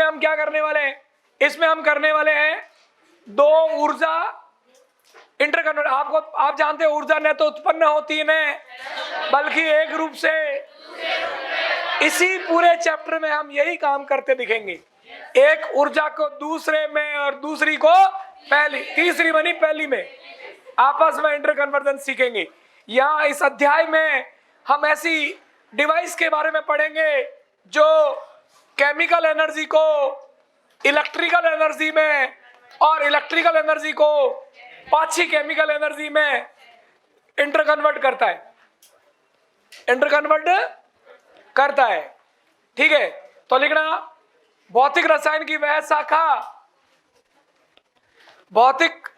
हम क्या करने वाले हैं, इसमें हम करने वाले हैं दो ऊर्जा इंटरकन्वर्ट। आप जानते हो ऊर्जा न तो उत्पन्न होती न बल्कि एक रूप से। इसी पूरे चैप्टर में हम यही काम करते दिखेंगे, एक ऊर्जा को दूसरे में और दूसरी को पहली, तीसरी बनी पहली में, आपस में इंटरकन्वर्जन सीखेंगे। यहाँ इस अध्याय में हम ऐसी डिवाइस के बारे में पढ़ेंगे जो केमिकल एनर्जी को इलेक्ट्रिकल एनर्जी में और इलेक्ट्रिकल एनर्जी को पाछी केमिकल एनर्जी में इंटरकन्वर्ट करता है, इंटरकन्वर्ट करता है। ठीक है, तो लिखना भौतिक रसायन की वह शाखा, भौतिक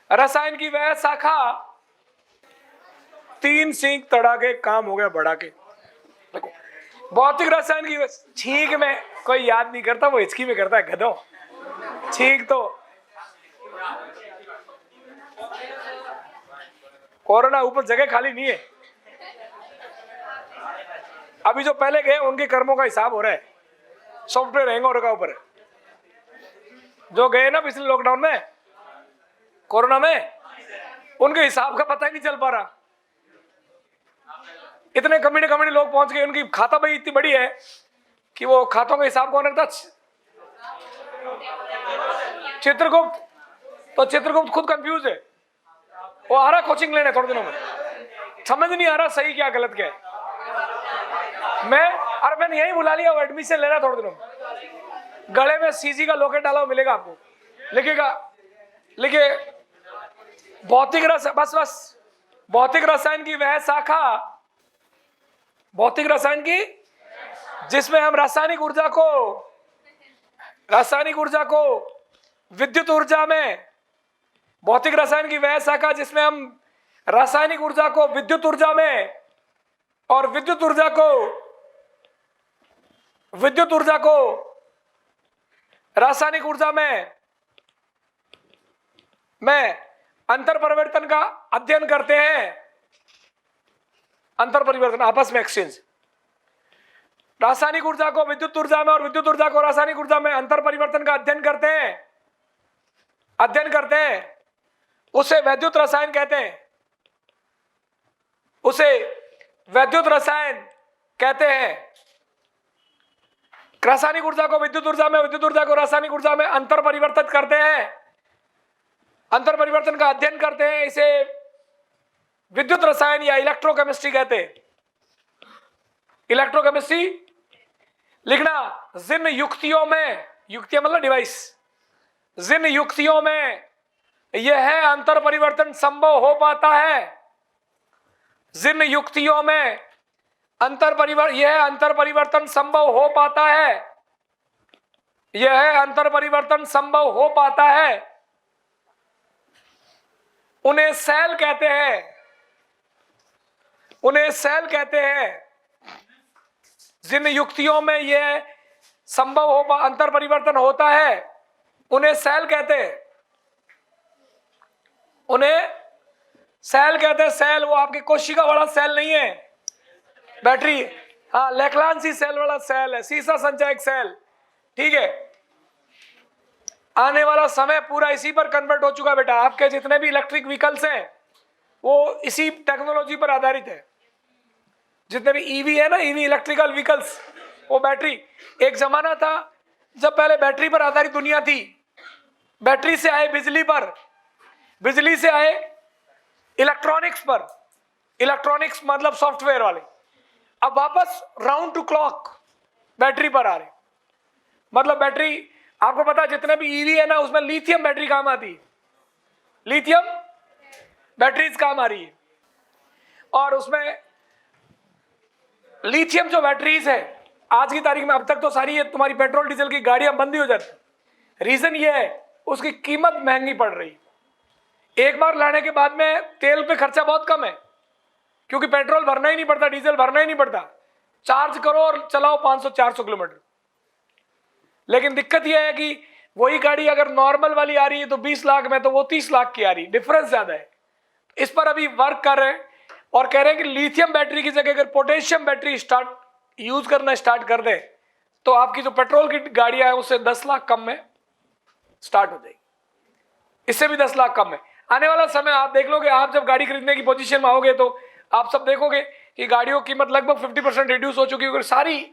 रसायन की वह शाखा, तीन सीख तड़ा के काम हो गया बढ़ा के। भौतिक रसायन की छींक में कोई याद नहीं करता, वो हिचकी में करता है गधो। छींक तो कोरोना ऊपर जगह खाली नहीं है। अभी जो पहले गए उनके कर्मों का हिसाब हो रहा है, सॉफ्टवेयर हैंग हो रखा ऊपर। जो गए ना पिछले लॉकडाउन में कोरोना में, उनके हिसाब का पता ही नहीं चल पा रहा। इतने कमीने लोग पहुंच गए, उनकी खाता भाई इतनी बड़ी है कि वो खातों का हिसाब कौन रखता? चित्रगुप्त। तो चित्रगुप्त खुद कंफ्यूज है, वो आ रहा कोचिंग लेने थोड़े दिनों में, समझ नहीं आ रहा सही क्या गलत क्या है। मैंने यही बुला लिया, वो एडमिशन ले रहा थोड़े दिनों में। गले में सीजी का लॉकेट डाला हुआ मिलेगा आपको, लिखिएगा, लिखिए भौतिक रस, बस भौतिक रसायन की वह शाखा, भौतिक रसायन की जिसमें हम रासायनिक ऊर्जा को विद्युत ऊर्जा में, भौतिक रसायन की वह शाखा जिसमें हम रासायनिक ऊर्जा को विद्युत ऊर्जा में और विद्युत ऊर्जा को रासायनिक ऊर्जा में अंतर परिवर्तन का अध्ययन करते हैं। अंतर परिवर्तन, आपस में एक्सचेंज। रासायनिक ऊर्जा को विद्युत ऊर्जा में और विद्युत ऊर्जा को रासायनिक ऊर्जा में अंतर परिवर्तन का अध्ययन करते हैं। उसे वैद्युत रसायन कहते हैं, उसे वैद्युत रसायन कहते हैं। रासायनिक ऊर्जा को विद्युत ऊर्जा में, विद्युत ऊर्जा को रासायनिक ऊर्जा में अंतर परिवर्तित करते हैं, अंतर परिवर्तन का अध्ययन करते हैं। इसे विद्युत रसायन या इलेक्ट्रोकेमिस्ट्री कहते हैं। इलेक्ट्रोकेमिस्ट्री लिखना। जिन युक्तियों में, युक्तियां मतलब डिवाइस, जिन युक्तियों में यह अंतर परिवर्तन संभव हो पाता है, जिन युक्तियों में यह अंतर परिवर्तन संभव हो पाता है, यह अंतर परिवर्तन संभव हो पाता है, उन्हें सेल कहते हैं, उन्हें सेल कहते हैं। जिन युक्तियों में यह संभव हो अंतर परिवर्तन होता है, उन्हें सेल कहते हैं, उन्हें सेल कहते हैं। सेल वो आपके कोशिका वाला सेल नहीं है, बैटरी, हाँ लेक्लांसी सेल वाला सेल है, सीसा संचायक सेल। ठीक है, आने वाला समय पूरा इसी पर कन्वर्ट हो चुका बेटा। आपके जितने भी इलेक्ट्रिक व्हीकल्स हैं वो इसी टेक्नोलॉजी पर आधारित है। जितने भी ईवी है ना, ईवी इलेक्ट्रिकल व्हीकल्स, वो बैटरी। एक जमाना था जब पहले बैटरी पर आधारित दुनिया थी, बैटरी से आए बिजली पर, बिजली से आए इलेक्ट्रॉनिक्स पर, इलेक्ट्रॉनिक्स मतलब सॉफ्टवेयर वाले। अब वापस राउंड टू क्लॉक बैटरी पर आ रहे। मतलब बैटरी, आपको पता है जितने भी ईवी है ना उसमें लिथियम बैटरी काम आती है, लिथियम बैटरीज काम आ रही है। और उसमें लिथियम जो बैटरीज है आज की तारीख में, अब तक तो सारी ये तुम्हारी पेट्रोल डीजल की गाड़ियां बंद ही हो जाती। रीजन ये है उसकी कीमत महंगी पड़ रही। एक बार लाने के बाद में तेल पे खर्चा बहुत कम है, क्योंकि पेट्रोल भरना ही नहीं पड़ता, डीजल भरना ही नहीं पड़ता, चार्ज करो और चलाओ 500-400 किलोमीटर। लेकिन दिक्कत यह है कि वही गाड़ी अगर नॉर्मल वाली आ रही है तो 20 लाख में, तो वो 30 लाख की आ रही, डिफरेंस ज्यादा है। इस पर अभी वर्क कर रहे हैं और कह रहे हैं कि लिथियम बैटरी की जगह अगर पोटेशियम बैटरी यूज करना स्टार्ट कर दे तो आपकी जो पेट्रोल की गाड़ियां हैं उससे 10 लाख कम में स्टार्ट हो जाएगी, इससे भी 10 लाख कम में। आने वाला समय आप देख लोगे, आप जब गाड़ी खरीदने की पोजीशन में आओगे तो आप सब देखोगे कि गाड़ियों की कीमत लगभग 50% रिड्यूस हो चुकी है, सारी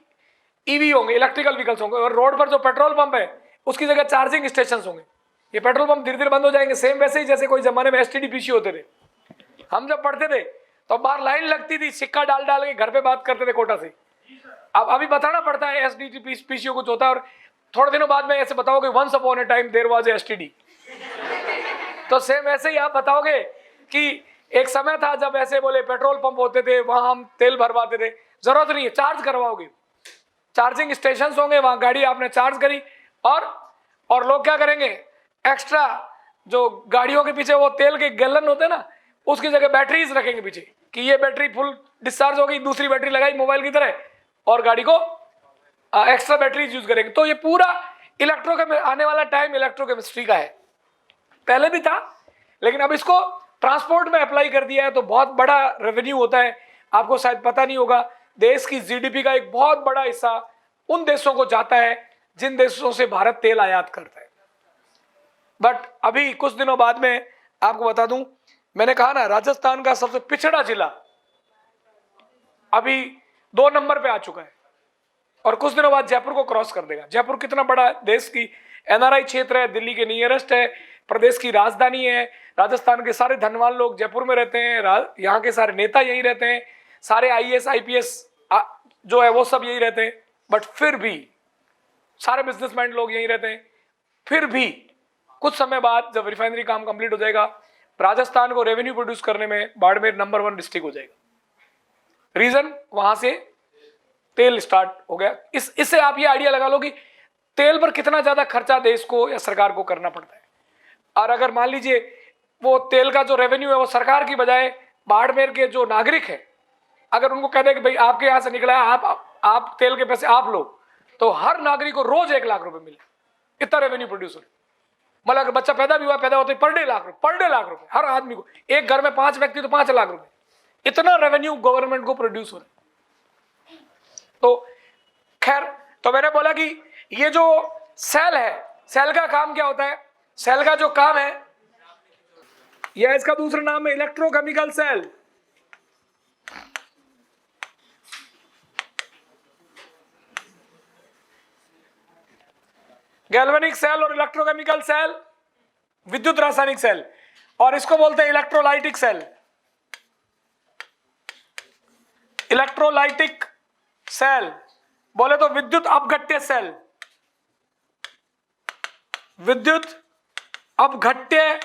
ईवी होंगे, इलेक्ट्रिकल व्हीकल्स होंगे, और रोड पर जो पेट्रोल पंप है उसकी जगह चार्जिंग स्टेशन होंगे। ये पेट्रोल पंप धीरे धीरे बंद हो जाएंगे, सेम वैसे ही जैसे कोई जमाने में एसटीडी पीसी होते थे। हम जब पढ़ते थे तो बाहर लाइन लगती थी, सिक्का डाल डाल के घर पे बात करते थे कोटा से। अब अभी बताना पड़ता है एसटीडी पीसीओ कुछ होता है, और थोड़े दिनों बाद में ऐसे बताओगे once upon a time there was STD. तो सेम ऐसे ही आप बताओगे कि एक समय था जब ऐसे बोले पेट्रोल पंप होते थे, वहां हम तेल भरवाते थे। जरूरत नहीं है, चार्ज करवाओगे, चार्जिंग स्टेशन होंगे, वहां गाड़ी आपने चार्ज करी, और लोग क्या करेंगे, एक्स्ट्रा जो गाड़ियों के पीछे वो तेल के गैलन होते हैं ना, उसकी जगह बैटरीज रखेंगे पीछे कि ये बैटरी फुल डिस्चार्ज हो गई, दूसरी बैटरी लगाई मोबाइल की तरह, और गाड़ी को एक्स्ट्रा बैटरीज यूज करेंगे। तो ये पूरा आने वाला टाइम इलेक्ट्रोकेमिस्ट्री का है। पहले भी था, लेकिन अब इसको ट्रांसपोर्ट में अप्लाई कर दिया है तो बहुत बड़ा रेवेन्यू होता है। आपको शायद पता नहीं होगा, देश की जीडीपी का एक बहुत बड़ा हिस्सा उन देशों को जाता है जिन देशों से भारत तेल आयात करता है। बट अभी कुछ दिनों बाद में आपको बता दूं, मैंने कहा ना राजस्थान का सबसे पिछड़ा जिला अभी 2 नंबर पे आ चुका है, और कुछ दिनों बाद जयपुर को क्रॉस कर देगा। जयपुर कितना बड़ा देश की एनआरआई क्षेत्र है, दिल्ली के नियरेस्ट है, प्रदेश की राजधानी है। राजस्थान के सारे धनवान लोग जयपुर में रहते हैं, यहाँ के सारे नेता यहीं रहते हैं, सारे आईएएस आईपीएस जो है वो सब यहीं रहते हैं। बट फिर भी सारे बिजनेसमैन लोग यहीं रहते हैं। फिर भी कुछ समय बाद जब रिफाइनरी काम कंप्लीट हो जाएगा, राजस्थान को रेवेन्यू प्रोड्यूस करने में बाड़मेर नंबर 1 डिस्ट्रिक्ट हो जाएगा। रीजन, वहां से तेल स्टार्ट हो गया। इससे आप ये आइडिया लगा लो कि तेल पर कितना ज्यादा खर्चा देश को या सरकार को करना पड़ता है। और अगर मान लीजिए वो तेल का जो रेवेन्यू है वो सरकार की बजाय बाड़मेर के जो नागरिक है, अगर उनको कह दे कि भाई आपके यहां से निकला है, आप तेल के पैसे आप लो, तो हर नागरिक को रोज 1 लाख रुपए मिले, इतना रेवेन्यू प्रोड्यूस हो। मतलब अगर बच्चा पैदा भी हुआ, पैदा होते पर डे लाख रुपए हर आदमी को, एक घर में 5 व्यक्ति तो 5 लाख रुपए, इतना रेवेन्यू गवर्नमेंट को प्रोड्यूस हो रहा है। तो खैर, तो मैंने बोला कि ये जो सेल है, सेल का काम क्या होता है? सेल का जो काम है, यह इसका दूसरा नाम है इलेक्ट्रोकेमिकल सेल। गैल्वेनिक सेल और इलेक्ट्रोकेमिकल सेल, विद्युत रासायनिक सेल, और इसको बोलते हैं इलेक्ट्रोलाइटिक सेल। इलेक्ट्रोलाइटिक सेल बोले तो विद्युत अपघट्य सेल, विद्युत अपघट्य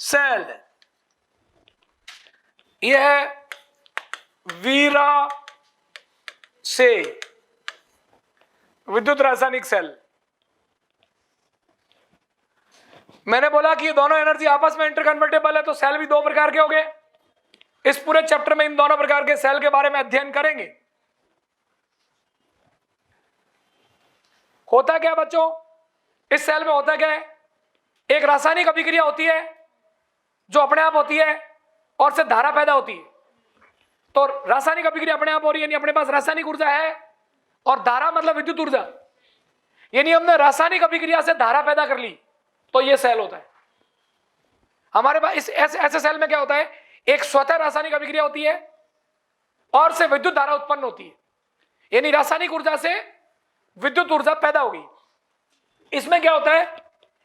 सेल, यह है वीरा से विद्युत रासायनिक सेल। मैंने बोला कि ये दोनों एनर्जी आपस में इंटरकन्वर्टेबल है, तो सेल भी 2 प्रकार के हो गए। इस पूरे चैप्टर में इन दोनों प्रकार के सेल के बारे में अध्ययन करेंगे। होता क्या बच्चों, इस सेल में होता क्या है, एक रासायनिक अभिक्रिया होती है जो अपने आप होती है और से धारा पैदा होती है। तो रासायनिक अभिक्रिया अपने आप हो रही है, यानी अपने पास रासायनिक ऊर्जा है, और धारा मतलब विद्युत ऊर्जा, यानी हमने रासायनिक अभिक्रिया से धारा पैदा कर ली, तो ये सेल होता है हमारे पास। इस ऐसे सेल में क्या होता है, एक स्वतः रासायनिक अभिक्रिया होती है और से विद्युत धारा उत्पन्न होती है, यानी रासायनिक ऊर्जा से विद्युत ऊर्जा पैदा होगी। इसमें क्या होता है,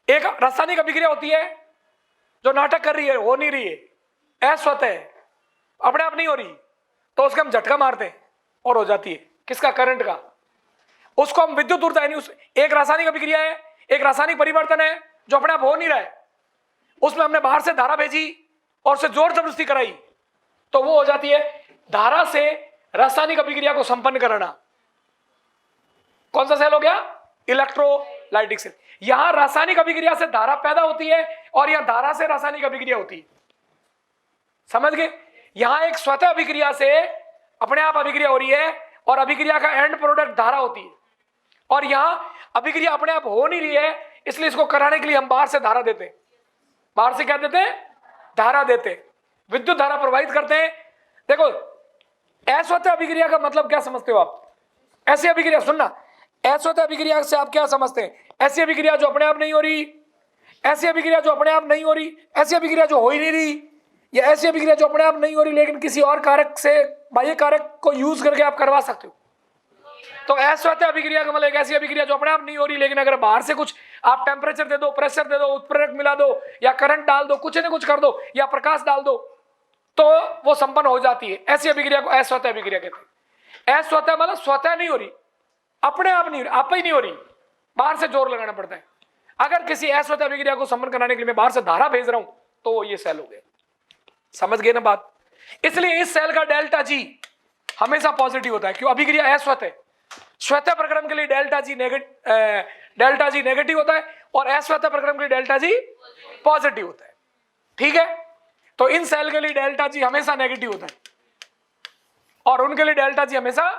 एक रासायनिक अभिक्रिया होती है जो नाटक कर रही है, हो नहीं रही है, अस्वतः अपने आप नहीं हो रही, तो उसका हम झटका मारते हैं और हो जाती है। किसका? करंट का। उसको हम विद्युत ऊर्जा, यानी उस एक रासायनिक अभिक्रिया है, एक रासायनिक परिवर्तन है जो अपने आप हो नहीं रहा है, उसमें हमने बाहर से धारा भेजी और उसे जोर जबरदस्ती कराई, तो वो हो जाती है धारा से रासायनिक अभिक्रिया को संपन्न कराना। कौन सा सेल हो गया? Electrolytic cell. यहां रासायनिक अभिक्रिया से धारा पैदा होती है और यहां धारा से रासायनिक अभिक्रिया होती है। समझ गए? यहां एक स्वतः अभिक्रिया से अपने आप अभिक्रिया हो रही है और अभिक्रिया का एंड प्रोडक्ट धारा होती है, और यहां अभिक्रिया अपने आप हो नहीं रही है, इसलिए इसको कराने के लिए हम बाहर से धारा देते हैं। बाहर से क्या देते हैं? धारा देते हैं, विद्युत धारा प्रवाहित करते हैं। देखो, अस्वतः अभिक्रिया का मतलब क्या समझते हो आप? ऐसी अभिक्रिया, सुनना, अस्वतः अभिक्रिया से आप क्या समझते हैं? ऐसी अभिक्रिया जो अपने आप नहीं हो रही, ऐसी अभिक्रिया जो अपने आप नहीं हो रही, ऐसी अभिक्रिया जो हो ही नहीं रही, या ऐसी अभिक्रिया जो अपने आप नहीं हो रही लेकिन किसी और कारक से, बाह्य कारक को यूज करके आप करवा सकते हो। तो अस्वतः अभिक्रिया का मतलब एक ऐसी अभिक्रिया जो अपने आप नहीं हो रही, लेकिन अगर बाहर से कुछ आप टेम्परेचर दे दो, प्रेशर दे दो, उत्प्रेरक मिला दो, या करंट डाल दो, कुछ न कुछ कर दो, या प्रकाश डाल दो, तो वो संपन्न हो जाती है। ऐसी अभिक्रिया को अस्वतः अभिक्रिया कहते हैं। अस्वतः मतलब स्वतः नहीं हो रही, अपने आप नहीं हो रही, आप ही नहीं हो रही, बाहर से जोर लगाना पड़ता है। अगर किसी अस्वतः अभिक्रिया को संपन्न कराने के लिए मैं बाहर से धारा भेज रहा हूं तो ये सेल हो गया। समझ गए ना बात? इसलिए इस सेल का डेल्टा जी हमेशा पॉजिटिव होता है। क्यों? अभिक्रिया अस्वतः। स्वतः प्रक्रम के लिए डेल्टा जी नेगेटिव होता है और अस्वतः प्रक्रम के लिए डेल्टा जी पॉजिटिव होता है। ठीक है, तो इन सेल के लिए डेल्टा जी हमेशा नेगेटिव होता है और उनके लिए डेल्टा जी हमेशा,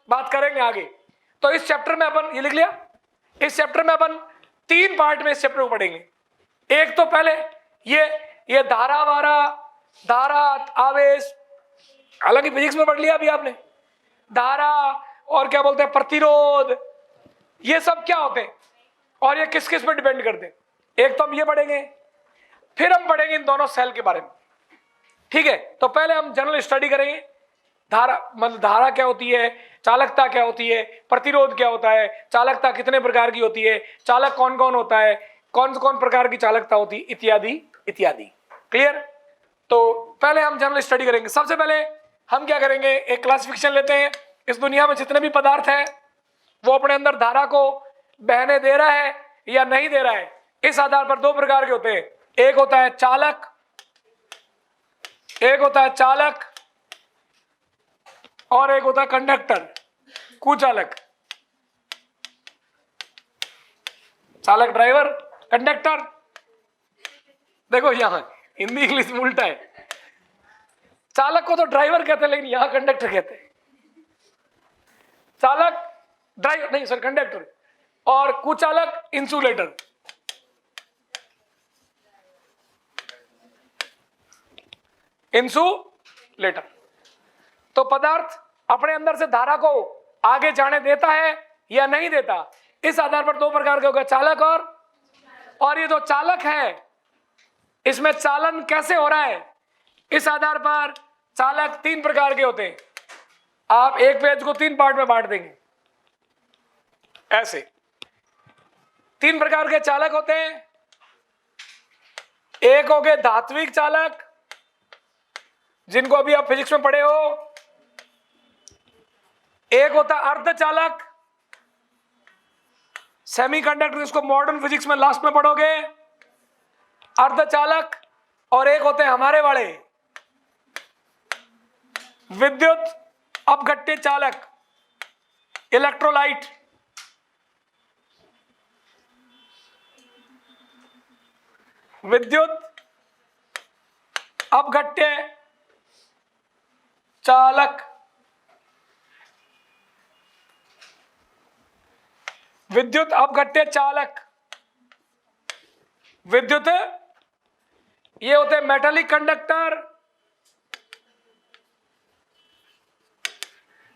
बात करेंगे आगे। तो इस चैप्टर में अपन, ये लिख लिया, इस चैप्टर में अपन 3 पार्ट में इस चैप्टर को पढ़ेंगे। एक तो पहले ये धारा वारा, धारा आवेश, हालांकि फिजिक्स में पढ़ लिया अभी आपने, धारा और क्या बोलते हैं प्रतिरोध, ये सब क्या होते हैं और ये किस किस पर डिपेंड करते हैं। एक तो हम ये पढ़ेंगे, फिर हम पढ़ेंगे इन दोनों सेल के बारे में। ठीक है, तो पहले हम जनरल स्टडी करेंगे। धारा मतलब धारा क्या होती है, चालकता क्या होती है, प्रतिरोध क्या होता है, चालकता कितने प्रकार की होती है, चालक कौन कौन होता है, कौन कौन प्रकार की चालकता होती है, इत्यादि इत्यादि। क्लियर? तो पहले हम जनरल स्टडी करेंगे। सबसे पहले हम क्या करेंगे, एक क्लासिफिकेशन लेते हैं। इस दुनिया में जितने भी पदार्थ है वो अपने अंदर धारा को बहने दे रहा है या नहीं दे रहा है, इस आधार पर 2 प्रकार के होते हैं। एक होता है चालक, एक होता है चालक और एक होता है कंडक्टर, कुचालक। चालक ड्राइवर, कंडक्टर। देखो यहां हिंदी इंग्लिश में उल्टा है। चालक को तो ड्राइवर कहते हैं लेकिन यहां कंडक्टर कहते हैं। चालक ड्राइवर नहीं सर, कंडक्टर, और कुचालक इंसुलेटर। इंसुलेटर। तो पदार्थ अपने अंदर से धारा को आगे जाने देता है या नहीं देता, इस आधार पर 2 प्रकार के होगा, चालक और ये जो चालक है इसमें चालन कैसे हो रहा है, इस आधार पर चालक 3 प्रकार के होते हैं। आप एक पेज को 3 पार्ट में बांट देंगे ऐसे। 3 प्रकार के चालक होते हैं। एक हो गए धात्विक चालक, जिनको अभी आप फिजिक्स में पढ़े हो। एक होता है अर्धचालक, सेमीकंडक्टर, जिसको मॉडर्न फिजिक्स में लास्ट में पढ़ोगे, अर्धचालक। और एक होते हैं हमारे वाले विद्युत अपघट्य चालक, इलेक्ट्रोलाइट। विद्युत अपघट्य चालक, विद्युत अपघट्य चालक। विद्युत ये होते हैं मेटालिक कंडक्टर,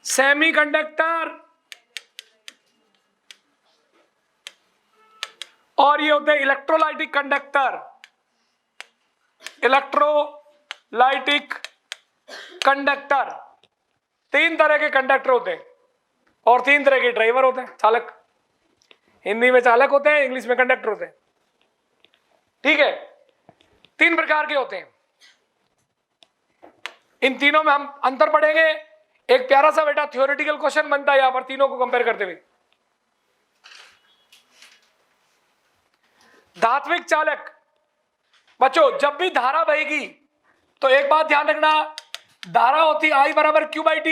सेमी कंडक्टर, और ये होते हैं इलेक्ट्रोलाइटिक कंडक्टर। इलेक्ट्रोलाइटिक कंडक्टर 3 तरह के कंडक्टर होते हैं और 3 तरह के ड्राइवर होते हैं, चालक। हिंदी में चालक होते हैं, इंग्लिश में कंडक्टर होते हैं। ठीक है, 3 प्रकार के होते हैं। इन तीनों में हम अंतर पढ़ेंगे। एक प्यारा सा बेटा थ्योरेटिकल क्वेश्चन बनता है यहां पर तीनों को कंपेयर करते हुए। धात्विक चालक, बच्चों जब भी धारा बहेगी तो एक बात ध्यान रखना, धारा होती I बराबर Q/T।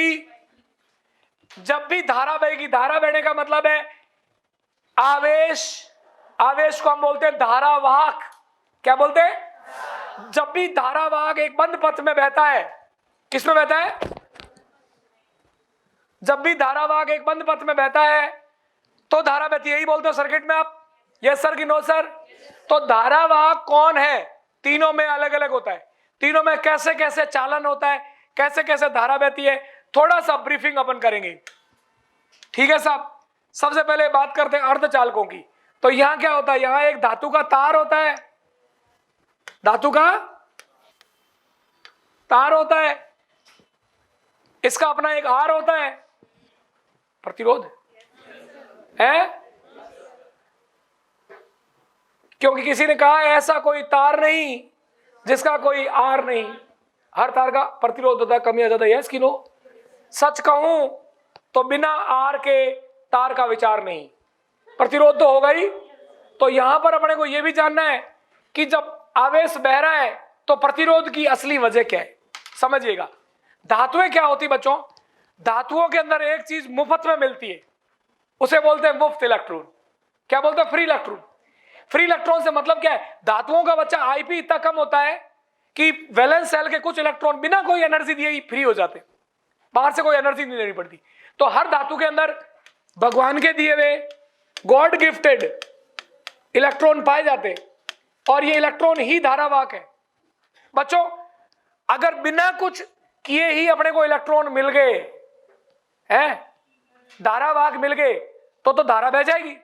जब भी धारा बहेगी, धारा बहने का मतलब है आवेश, आवेश को हम बोलते हैं धारावाहक। क्या बोलते हैं? जब भी धारावाहक एक बंद पथ में बहता है, किसमें बहता है? जब भी धारावाहक एक बंद पथ में बहता है तो धारा बहती है, यही बोलते हो सर्किट में आप, यस सर कि नो सर। तो धारावाहक कौन है? तीनों में अलग अलग होता है। तीनों में कैसे कैसे चालन होता है, कैसे कैसे धारा बहती है, थोड़ा सा ब्रीफिंग अपन करेंगे। ठीक है साहब, सबसे पहले बात करते हैं अर्धचालकों की। तो यहां क्या होता है, यहां एक धातु का तार होता है, धातु का तार होता है, इसका अपना एक आर होता है, प्रतिरोध है, क्योंकि किसी ने कहा ऐसा कोई तार नहीं जिसका कोई आर नहीं, हर तार का प्रतिरोध होता है, कम या ज्यादा, यस कि नो? सच कहूं तो बिना आर के तार का विचार नहीं, प्रतिरोध तो होगा ही। तो यहां पर अपने को यह भी जानना है कि जब आवेश बह रहा है तो प्रतिरोध की असली वजह क्या है, समझिएगा। धातुएं क्या होती बच्चों, धातुओं के अंदर एक चीज मुफ्त में मिलती है, उसे बोलते हैं मुफ्त इलेक्ट्रॉन। क्या बोलते हैं? Free electron. फ्री इलेक्ट्रॉन से मतलब क्या है, धातुओं का बच्चा आईपी इतना कम होता है कि वैलेंस सेल के कुछ इलेक्ट्रॉन बिना कोई एनर्जी दिए ही फ्री हो जाते, बाहर से कोई एनर्जी नहीं लेनी पड़ती। तो हर धातु के अंदर भगवान के दिए हुए गॉड गिफ्टेड इलेक्ट्रॉन पाए जाते, और ये इलेक्ट्रॉन ही धारावाहक है बच्चों। अगर बिना कुछ किए ही अपने को इलेक्ट्रॉन मिल गए हैं, धारावाहक मिल गए, तो धारा बह जाएगी,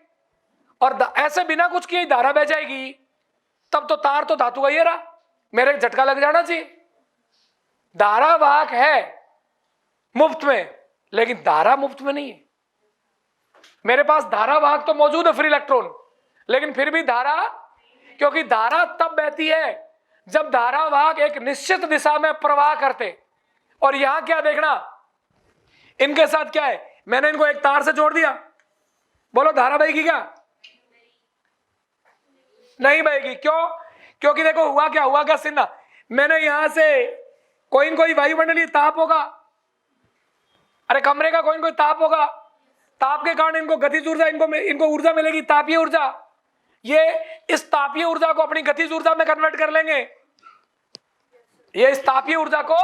और ऐसे बिना कुछ किए ही धारा बह जाएगी, तब तो तार तो धातु का ये रहा, मेरे झटका लग जाना चाहिए। धारावाहक है मुफ्त में, लेकिन धारा मुफ्त में नहीं है। मेरे पास धारावाहक तो मौजूद है, फ्री इलेक्ट्रॉन, लेकिन फिर भी धारा, क्योंकि धारा तब बहती है जब धारावाहक एक निश्चित दिशा में प्रवाह करते। और यहां क्या देखना, इनके साथ क्या है, मैंने इनको एक तार से जोड़ दिया, बोलो धारा बहेगी क्या? नहीं बहेगी। क्यों? क्योंकि देखो हुआ क्या सिन्हा, मैंने यहां से कोई न कोई वायुमंडलीय ताप होगा, अरे कमरे का कोई न कोई ताप होगा, ताप के कारण इनको गतिज ऊर्जा, इनको ऊर्जा मिलेगी, तापीय ऊर्जा। ये इस तापीय ऊर्जा को अपनी गतिज ऊर्जा में कन्वर्ट कर लेंगे, ये इस तापीय ऊर्जा को,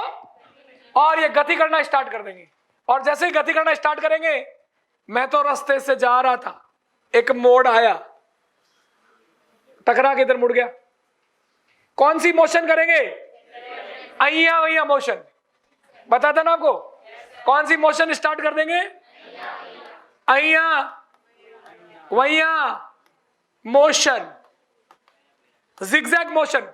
और ये गति करना स्टार्ट कर देंगे। और जैसे ही गति करना स्टार्ट करेंगे, मैं तो रास्ते से जा रहा था, एक मोड़ आया, टकरा के इधर मुड़ गया, कौन सी मोशन करेंगे? अय्या वैया मोशन, बताता ना आपको, कौन सी मोशन स्टार्ट कर देंगे? अय्या वैया मोशन, जिगजैग मोशन।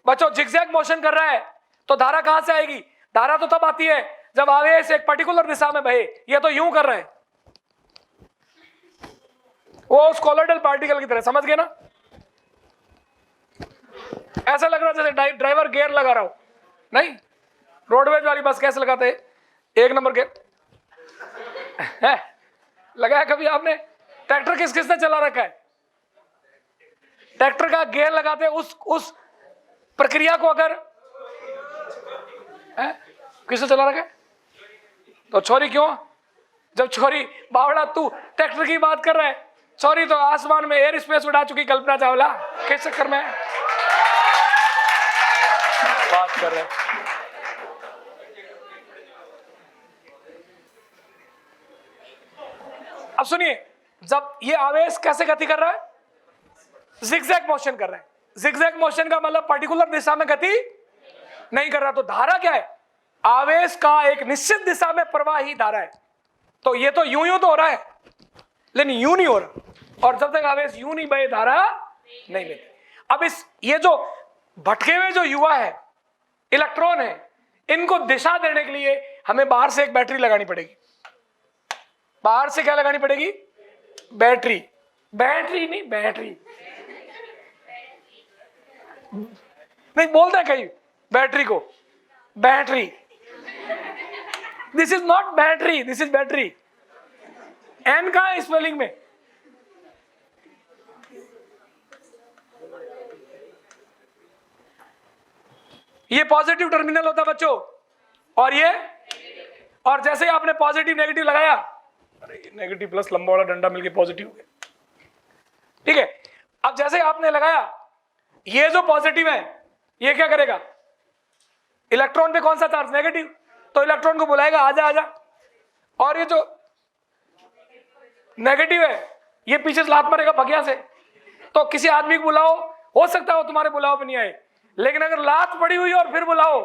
बच्चों जिगजैग मोशन कर रहा है तो धारा कहां से आएगी? धारा तो तब आती है जब आवेश एक पर्टिकुलर दिशा में बहे। ये तो यूं कर रहे हैं, वो उस कोलोइडल पार्टिकल की तरह, समझ गए ना? ऐसा लग रहा है जैसे ड्राइवर गियर लगा रहा हो, नहीं, रोडवेज वाली बस कैसे लगाते हैं, एक नंबर गियर है, लगाया कभी आपने? ट्रैक्टर किसने चला रखा है? ट्रैक्टर का गियर लगाते उस प्रक्रिया को अगर किसने चला रखा है? तो छोरी क्यों? जब छोरी, बावड़ा तू ट्रैक्टर की बात कर रहा है, छोरी तो आसमान में एयर स्पेस उड़ा चुकी कल्पना चावला, किस चक्कर में बात कर रहे हैं? अब सुनिए, जब ये आवेश कैसे गति कर रहा है? जिगजैग मोशन कर रहा है। जिगजैग मोशन का मतलब पर्टिकुलर दिशा में गति नहीं कर रहा। तो धारा क्या है? आवेश का एक निश्चित दिशा में प्रवाह ही धारा है। तो ये तो यूं तो हो रहा है, लेकिन यूं नहीं हो रहा, और जब तक आवेश यूं नहीं बहे धारा नहीं मिलती। अब ये जो भटके हुए जो युवा है, इलेक्ट्रॉन है, इनको दिशा देने के लिए हमें बाहर से एक बैटरी लगानी पड़ेगी। बाहर से क्या लगानी पड़ेगी? बैटरी। बैटरी नहीं, बैटरी नहीं बोलता कहीं बैटरी को, battery. This is not battery, this is battery. N का है स्पेलिंग में? ये पॉजिटिव टर्मिनल होता है बच्चों, और ये, और जैसे ही आपने पॉजिटिव नेगेटिव लगाया, अरे नेगेटिव प्लस लंबा वाला डंडा मिलके पॉजिटिव हो गया, ठीक है। अब जैसे ही आपने लगाया, ये जो पॉजिटिव है ये क्या करेगा? इलेक्ट्रॉन पे कौन सा चार्ज? नेगेटिव। तो इलेक्ट्रॉन को बुलाएगा, आजा आजा। और ये जो नेगेटिव है ये पीछे से लात मारेगा भगिया से। तो किसी आदमी को बुलाओ, हो सकता है वो तुम्हारे बुलाओ पे नहीं आए, लेकिन अगर लात पड़ी हुई और फिर बुलाओ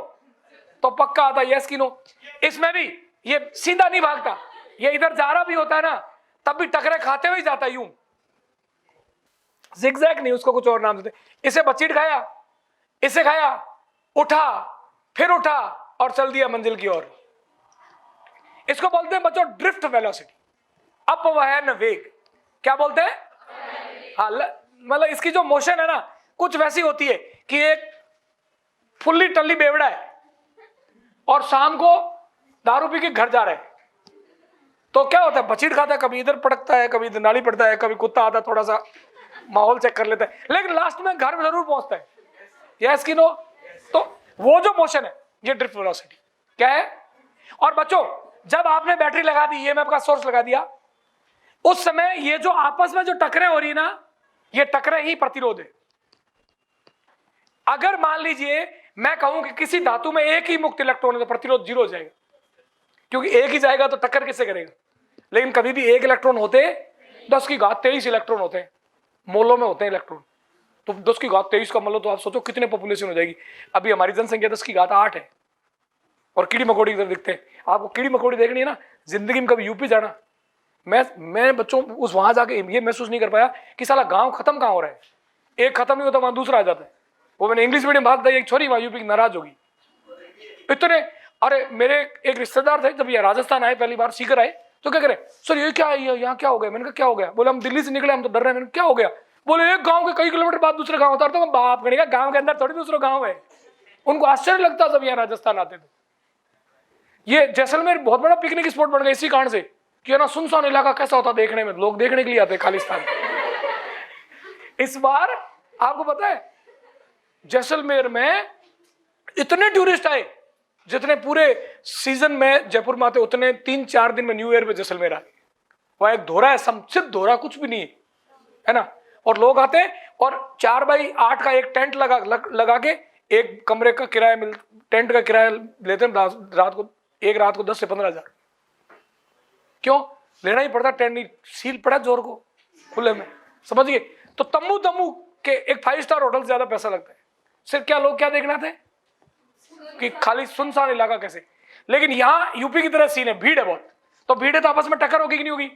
तो पक्का आता है, यस कि नो। इसमें भी ये सीधा नहीं भागता, ये इधर जा रहा भी होता है ना, तब भी टकरे खाते हुए जाता है यूं, जिगजैग नहीं, उसको कुछ और नाम देते। इसे बचीट खाया, इसे खाया, उठा, फिर उठा और चल दिया मंजिल की ओर। इसको बोलते हैं बच्चों ड्रिफ्ट वेलोसिटी, अपवहन वेग। क्या बोलते हैं? हाँ, मतलब इसकी जो मोशन है ना कुछ वैसी होती है कि एक फुल्ली टल्ली बेवड़ा है और शाम को दारू पी के घर जा रहा है, तो क्या होता है, बचीट खाता है, कभी इधर पटकता है, कभी इधर नाली पड़ता है, कभी कुत्ता आता है थोड़ा सा माहौल चेक कर लेता है, लेकिन लास्ट में घर में जरूर पहुंचता है। यस कि नो? तो वो जो मोशन है ये ड्रिफ्ट वेलोसिटी क्या है। और बच्चों जब आपने बैटरी लगा दी, ईएमएफ का सोर्स लगा दिया, उस समय ये जो आपस में जो टकरें हो रही है ना, ये टकरें ही प्रतिरोध है। अगर मान लीजिए मैं कहूं कि किसी धातु में एक ही मुक्त इलेक्ट्रॉन है तो प्रतिरोध 0 हो जाएगा, क्योंकि एक ही जाएगा तो टक्कर किससे करेगा। लेकिन कभी भी एक इलेक्ट्रॉन होते 10⁻23 इलेक्ट्रॉन होते हैं, मोलों में होते हैं इलेक्ट्रॉन, तो 10⁻23 का मतलब तो आप सोचो कितने पॉपुलेशन हो जाएगी। अभी हमारी जनसंख्या 10⁸8 है और कीड़ी मकोड़ी इधर दिखते हैं। आपको कीड़ी मकोड़ी देखनी है ना, जिंदगी में कभी यूपी जाना, मैं बच्चों उस वहां जाके ये महसूस नहीं कर पाया कि साला गांव खत्म कहां हो रहा है, एक खत्म नहीं होता वहां दूसरा आ जाता है। वो मैंने इंग्लिश मीडियम बात बताई, एक छोरी वहां यूपी की नाराज होगी इतने। अरे मेरे एक रिश्तेदार थे, जब ये राजस्थान आए पहली बार सीकर आए, तो क्या करे, सर ये क्या है, यहाँ क्या हो गया। मैंने कहा क्या हो गया? बोले हम दिल्ली से निकले, हम तो डर रहे हैं। मैंने क्या हो गया? बोले एक गांव के कई किलोमीटर बाद दूसरे गांव होता है। तो बाप करेगा, गांव के अंदर थोड़ी दूसरा गांव है। उनको आश्चर्य लगता जब यहाँ राजस्थान आते थे। ये जैसलमेर बहुत बड़ा पिकनिक स्पॉट बन गया इसी कारण से कि ना सुनसान इलाका कैसा होता देखने में, लोग देखने के लिए आते खालिस्तान। इस बार आपको पता है जैसलमेर में इतने टूरिस्ट आए जितने पूरे सीजन में जयपुर में आते उतने 3-4 दिन में न्यू ईयर पे जैसलमेर आए। वह एक धोरा है, समुचित धोरा, कुछ भी नहीं है ना। और लोग आते हैं और 4x8 का एक टेंट लगा के एक कमरे का किराया टेंट का किराया लेते हैं रात को, एक रात को 10 से 15 हजार। क्यों लेना ही पड़ता, टेंट नहीं सील पड़ा जोर को खुले में, समझ गए। तो तम्बू के एक 5 स्टार होटल से ज्यादा पैसा लगता है। सिर्फ क्या लोग क्या देखना थे कि खाली सुनसान इलाका कैसे। लेकिन यहाँ यूपी की तरह सीन है, भीड़ है बहुत, तो भीड़ है तो आपस में टक्कर होगी कि नहीं होगी।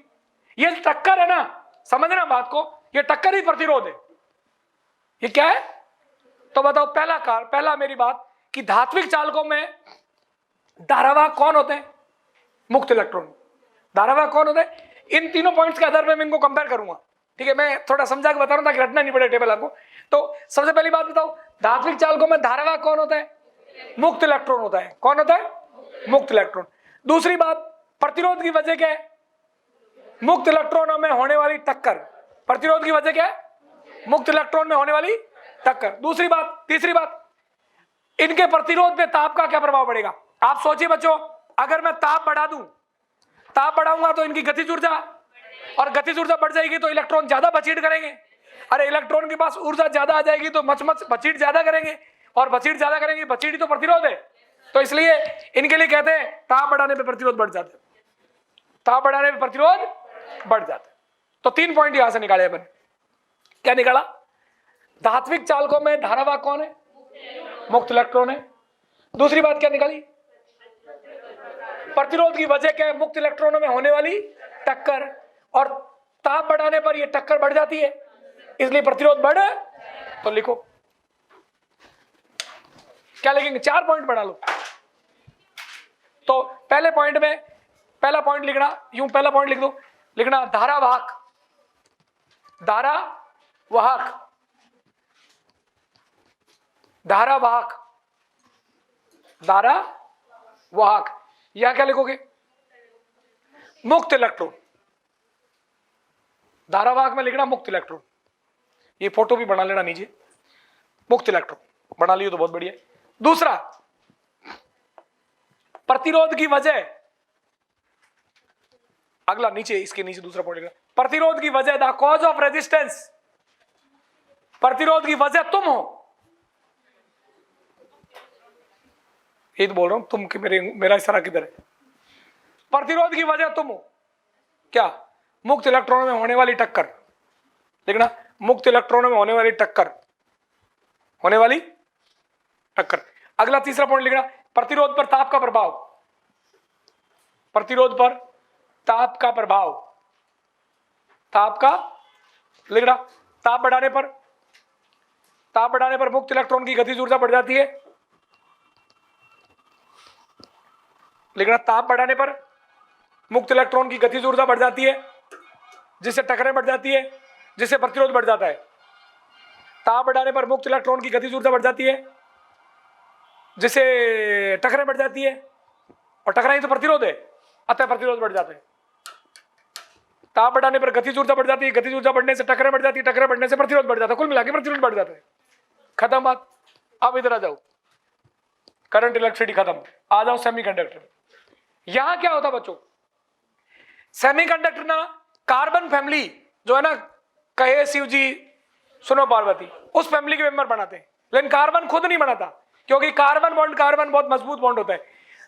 ये टक्कर है ना, समझना बात को, ये टक्कर ही प्रतिरोध है। ये क्या है तो बताओ। पहला मेरी बात कि धात्विक चालकों में धारावाहक कौन होते हैं? मुक्त इलेक्ट्रॉन। धारावाहक कौन होते हैं? इन तीनों पॉइंट्स के आधार पर मैं इनको कंपेयर करूंगा, ठीक है। मैं थोड़ा समझा के बता रहा हूं ताकि रटना नहीं पड़े टेबल आपको। तो सबसे पहली बात बताओ, धात्विक चालकों में धारावाहक कौन होता है? मुक्त इलेक्ट्रॉन होता है। कौन होता है? मुक्त इलेक्ट्रॉन। दूसरी बात, प्रतिरोध की वजह क्या है? मुक्त इलेक्ट्रॉनों में होने वाली टक्कर। प्रतिरोध की वजह क्या है? मुक्त इलेक्ट्रॉन में होने वाली टक्कर। दूसरी बात, तीसरी बात, इनके प्रतिरोध पे ताप का क्या प्रभाव पड़ेगा? आप सोचिए बच्चों, अगर मैं ताप बढ़ा दूं, ताप बढ़ाऊंगा तो इनकी गतिज ऊर्जा, और गतिज ऊर्जा बढ़ जाएगी तो इलेक्ट्रॉन ज्यादा बचीट करेंगे। अरे इलेक्ट्रॉन के पास ऊर्जा ज्यादा आ जाएगी तो मच बचीट ज्यादा करेंगे, और बचीट ज्यादा करेंगे, बचीट ही तो प्रतिरोध है। तो इसलिए इनके लिए कहते हैं ताप बढ़ाने पे प्रतिरोध बढ़ जाता है, ताप बढ़ाने पे प्रतिरोध बढ़ जाता है। तो 3 पॉइंट यहां से निकाले अपन। क्या निकाला? धात्विक चालकों में धारावाहक कौन है? मुक्त इलेक्ट्रॉन है। दूसरी बात क्या निकाली? प्रतिरोध की वजह क्या है? मुक्त इलेक्ट्रॉनों में होने वाली टक्कर, और ताप बढ़ाने पर यह टक्कर बढ़ जाती है, इसलिए प्रतिरोध बढ़े। तो लिखो क्या लिखेंगे? 4 पॉइंट बना लो। तो पहले पॉइंट में पहला पॉइंट लिखना यूं, पहला पॉइंट लिख दो, लिखना धारावाहक, धारावाहक, धारावाहक, धारावाहक। यहां क्या लिखोगे? मुक्त इलेक्ट्रॉन। धारावाहक में लिखना मुक्त इलेक्ट्रॉन। ये फोटो भी बना लेना नीचे, मुक्त इलेक्ट्रॉन बना लियो तो बहुत बढ़िया। दूसरा, प्रतिरोध की वजह, अगला नीचे, इसके नीचे दूसरा पॉइंट लिखना, प्रतिरोध की वजह, द कॉज ऑफ रेजिस्टेंस। प्रतिरोध की वजह तुम हो। ये तो बोल रहा हूं तुम कि मेरा इशारा किधर है? प्रतिरोध की वजह तुम हो। क्या? मुक्त इलेक्ट्रॉनों में होने वाली टक्कर। लिखना मुक्त इलेक्ट्रॉनों में होने वाली टक्कर, होने वाली टक्कर। अगला तीसरा पॉइंट लिखना, प्रतिरोध पर ताप का प्रभाव, प्रतिरोध पर ताप का प्रभाव। ताप का लिख रहा, ताप बढ़ाने पर मुक्त इलेक्ट्रॉन की गतिज ऊर्जा बढ़ जाती है। लिख रहा, ताप बढ़ाने पर मुक्त इलेक्ट्रॉन की गतिज ऊर्जा बढ़ जाती है, जिससे टकरें बढ़ जाती है, जिससे प्रतिरोध बढ़ जाता है। ताप बढ़ाने पर मुक्त इलेक्ट्रॉन की गतिज ऊर्जा बढ़ जाती है, जिससे टकरें बढ़ जाती है, और टकराई तो प्रतिरोध है, अतः प्रतिरोध बढ़ जाता है। ताप बढ़ाने पर गतिज ऊर्जा बढ़ जाती है, गतिज ऊर्जा बढ़ने से टकरें बढ़ जाती है, टकरें बढ़ने से प्रतिरोध बढ़ जाता है, कुल मिलाकर प्रतिरोध बढ़ जाता है। खत्म बात। अब इधर आ जाओ, करंट इलेक्ट्रिसिटी खत्म, आ जाओ सेमीकंडक्टर। यहां क्या होता बच्चों, सेमीकंडक्टर ना कार्बन फैमिली जो है ना, कहे शिव जी सुनो पार्वती, उस फैमिली के मेंबर बनाते हैं, लेकिन कार्बन खुद नहीं बनाता, क्योंकि कार्बन बहुत मजबूत बॉन्ड होता है।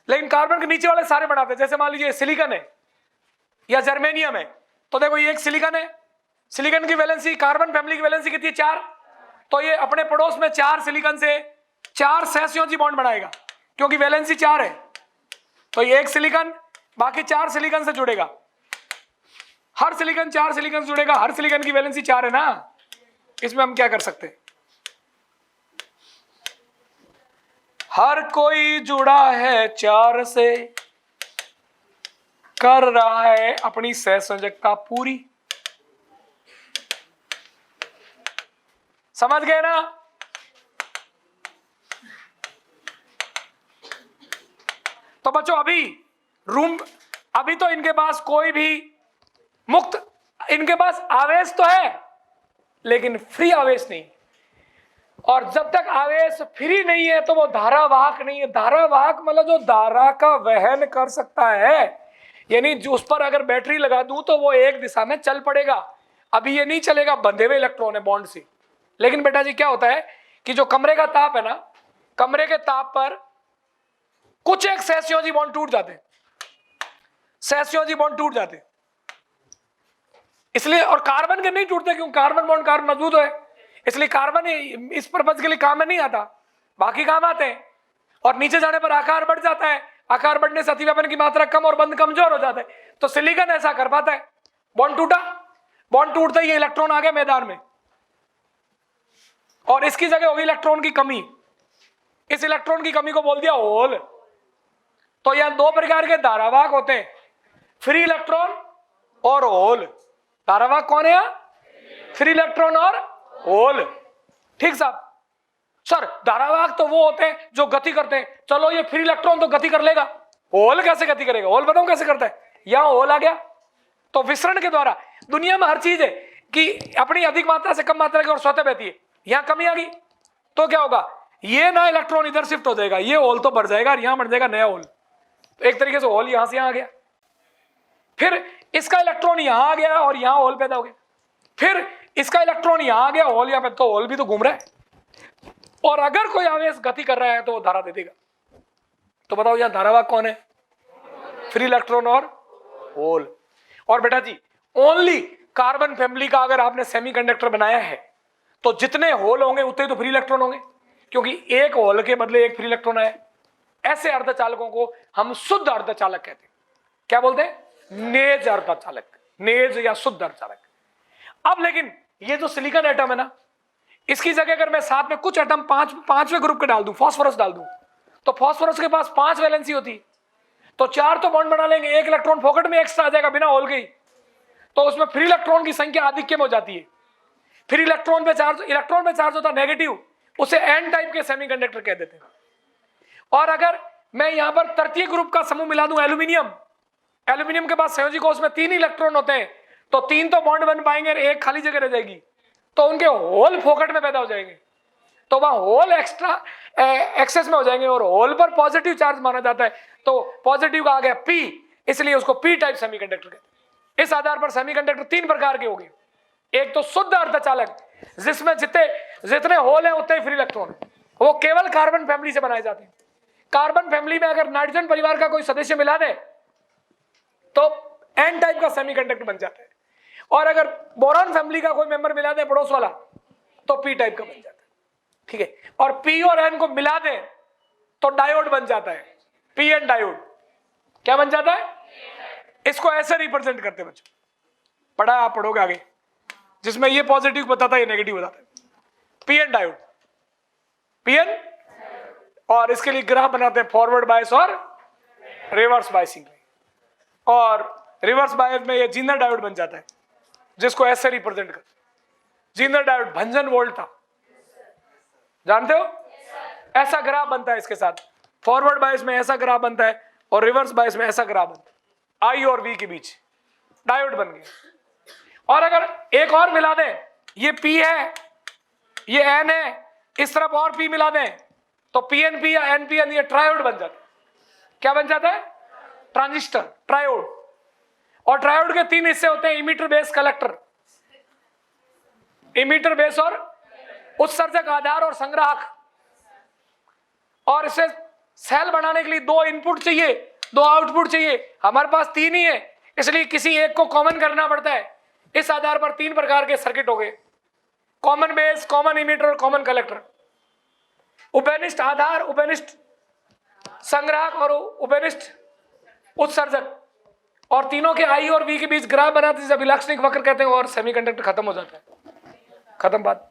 लेकिन कार्बन के नीचे वाले सारे बनाते हैं। जैसे मान लीजिए सिलिकॉन है या जर्मेनियम है, तो देखो ये एक सिलिकॉन है, सिलिकॉन की वैलेंसी कार्बन फैमिली की वैलेंसी कितनी है 4, तो ये अपने पड़ोस में 4 सिलिकॉन से 4 सहसंयोजी बॉन्ड बनाएगा, क्योंकि वैलेंसी 4 है। तो ये एक सिलिकॉन बाकी 4 सिलिकॉन से जुड़ेगा, हर सिलिकॉन 4 सिलिकॉन से जुड़ेगा, हर सिलिकॉन की वैलेंसी 4 है ना। इसमें हम क्या कर सकते हैं, हर कोई जुड़ा है 4 से, कर रहा है अपनी सहसंयोजकता पूरी। समझ गए ना। तो बच्चों अभी तो इनके पास कोई भी मुक्त, इनके पास आवेश तो है लेकिन फ्री आवेश नहीं, और जब तक आवेश फ्री नहीं है तो वो धारावाहक नहीं है। धारावाहक मतलब जो धारा का वहन कर सकता है, यानी जो उस पर अगर बैटरी लगा दूं तो वो एक दिशा में चल पड़ेगा। अभी ये नहीं चलेगा, बंधे हुए इलेक्ट्रॉन है बॉन्ड से। लेकिन बेटा जी क्या होता है कि जो कमरे का ताप है ना, कमरे के ताप पर कुछ एक सहसंयोजी बॉन्ड टूट जाते हैं, सहसंयोजी बॉन्ड टूट जाते हैं इसलिए, और कार्बन के नहीं टूटते क्योंकि कार्बन बॉन्ड कार्बन मजबूत है, इसलिए कार्बन इस पर्पज के लिए काम में नहीं आता, बाकी काम आते हैं। और नीचे जाने पर आकार बढ़ जाता है, आकार बढ़ने से अतिव्यापन की मात्रा कम और बंध कमजोर हो जाता है। तो सिलिकॉन ऐसा कर पाता है, बॉन्ड टूटा, बॉन्ड टूटते ही इलेक्ट्रॉन आ गया मैदान में, और इसकी जगह होगी इलेक्ट्रॉन की कमी। इस इलेक्ट्रॉन की कमी को बोल दिया होल। तो यहां 2 प्रकार के धारावाहक होते हैं, फ्री इलेक्ट्रॉन और होल। धारावाहक कौन है, फ्री इलेक्ट्रॉन और होल। ठीक साहब। सर धारावाहक तो वो होते हैं जो गति करते हैं, चलो ये फ्री इलेक्ट्रॉन तो गति कर लेगा, होल कैसे गति करेगा, होल बताऊं कैसे करता है। यहां होल आ गया तो विसरण के द्वारा, दुनिया में हर चीज है कि अपनी अधिक मात्रा से कम मात्रा की ओर स्वतः बहती है, यहां कमी आ गई तो क्या होगा, ये ना इलेक्ट्रॉन इधर शिफ्ट हो जाएगा, ये होल तो बढ़ जाएगा और यहां बन जाएगा नया होल। तो एक तरीके से होल यहां से यहां आ गया, फिर इसका इलेक्ट्रॉन यहां आ गया और यहां होल पैदा हो गया, फिर इसका इलेक्ट्रॉन यहां आ गया, होल यहां पे, तो होल भी तो घूम रहा है। और अगर कोई आवेश गति कर रहा है तो वो धारा दे देगा। तो बताओ यहां धारावाहक कौन है, फ्री इलेक्ट्रॉन और होल। और बेटा जी ओनली कार्बन फैमिली का अगर आपने सेमीकंडक्टर बनाया है तो जितने होल होंगे उतने तो फ्री इलेक्ट्रॉन होंगे, क्योंकि एक होल के बदले एक फ्री इलेक्ट्रॉन है। ऐसे अर्धचालकों को हम शुद्ध अर्धचालक कहते हैं। क्या बोलते हैं, नेज अर्धचालक, नेज या शुद्ध अर्धचालक। अब लेकिन ये जो सिलिकॉन एटम है ना, इसकी जगह अगर मैं साथ में कुछ एटम पांचवें ग्रुप के डाल दूं, फास्फोरस डाल दूं, तो फास्फोरस के पास 5 वैलेंसी होती, तो 4 तो बॉन्ड बना लेंगे, 1 इलेक्ट्रॉन फोकट में एक्स्ट्रा आ जाएगा बिना होल के, तो उसमें फ्री इलेक्ट्रॉन की संख्या अधिकतम हो जाती है। फिर इलेक्ट्रॉन पे चार्ज होता है नेगेटिव, उसे एन टाइप के सेमीकंडक्टर कह देते हैं। और अगर मैं यहां पर तृतीय ग्रुप का समूह मिला दूं एल्यूमिनियम, एल्यूमिनियम के पास संयोजी कोष में 3 इलेक्ट्रॉन होते हैं, तो 3 तो बॉन्ड बन पाएंगे, 1 खाली जगह रह जाएगी, तो उनके होल फोकट में पैदा हो जाएंगे, तो वहां होल एक्स्ट्रा एक्सेस में हो जाएंगे, और होल पर पॉजिटिव चार्ज माना जाता है, तो पॉजिटिव का आ गया पी, इसलिए उसको पी टाइप सेमीकंडक्टर कहते हैं। इस आधार पर सेमीकंडक्टर 3 प्रकार के हो गए, एक तो शुद्ध अर्धचालक जिसमें जितने होल हैं उतने फ्री इलेक्ट्रॉन, वो केवल कार्बन फैमिली से बनाए जाते हैं। कार्बन फैमिली में अगर नाइट्रोजन परिवार का कोई सदस्य मिला दे तो एन टाइप का सेमीकंडक्टर बन जाता है, और अगर बोरॉन फैमिली का कोई मेंबर मिला दे पड़ोस वाला तो पी टाइप का बन जाता है। ठीक है, और पी और एन को मिला दे तो डायोड बन जाता है, पी एन डायोड। क्या बन जाता है, इसको ऐसे रिप्रेजेंट करते बच्चों, पढ़ा है, आप पढ़ोगे आगे, जिसमें ये पॉजिटिव बताता है ये नेगेटिव बताता है। पीएन डायोड, पीएन, और इसके लिए ग्राफ बनाते हैं फॉरवर्ड बायस और रिवर्स बायसिंग, और रिवर्स बायस में ये जीनर डायोड बन जाता है, जिसको ऐसे रिप्रेजेंट कर, जीनर डायोड भंजन वोल्ट था, जानते हो? ऐसा ग्राफ बनता है इसके साथ, फॉरवर्ड बायस में ऐसा ग्राफ बनता है और रिवर्स बायस में ऐसा ग्राफ बनता है, आई और वी के बीच डायोड बन गया। और अगर एक और मिला दें, ये पी है, ये एन है, इस तरफ और पी मिला दें तो पीएनपी या एनपीएन, ये ट्रायोड बन जाता है। क्या बन जाता है? Transistor, triode. और ट्रायोड के 3 हिस्से होते हैं, emitter, base, collector. Emitter, base और उत्सर्जक, आधार और संग्राहक। और इसे सेल बनाने के लिए 2 इनपुट चाहिए, 2 आउटपुट चाहिए। हमारे पास 3 ही है, इसलिए किसी एक को कॉमन करना पड़ता है। इस आधार पर 3 प्रकार के सर्किट हो गए, कॉमन बेस, कॉमन इमीटर और कॉमन कलेक्टर। उपनिष्ठ आधार, उपनिष्ठ संग्राहक और उपनिष्ठ उत्सर्जक। और तीनों के आई और वी के बीच ग्राफ बनाते हैं, जब लाक्षणिक वक्र कहते हैं, और सेमीकंडक्टर खत्म हो जाता है। खत्म बात।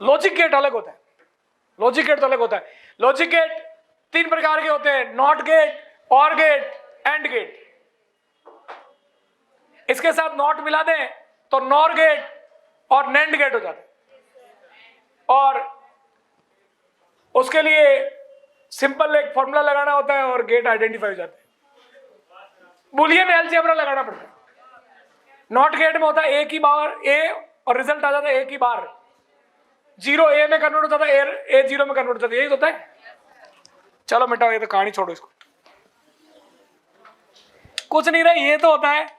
लॉजिक गेट अलग होता है, लॉजिक गेट तो अलग होता है। लॉजिक गेट 3 प्रकार के होते हैं, नॉट गेट, और गेट, एंड गेट। इसके साथ नॉट मिला दें तो नॉर गेट और नैंड गेट हो जाता है। और उसके लिए सिंपल एक फॉर्मूला लगाना होता है और गेट आइडेंटिफाई हो जाता है। बुलियन अलजेब्रा लगाना पड़ता है। नॉट गेट में होता है ए की बार ए, और रिजल्ट आ जाता है ए की बार। 0 ए में कन्वर्ट हो जाता है, ए 0 में कन्वर्ट हो जाता है, यही होता है। चलो मिटाओ ये तो, कहानी छोड़ो इसको, कुछ नहीं रहा। ये तो होता है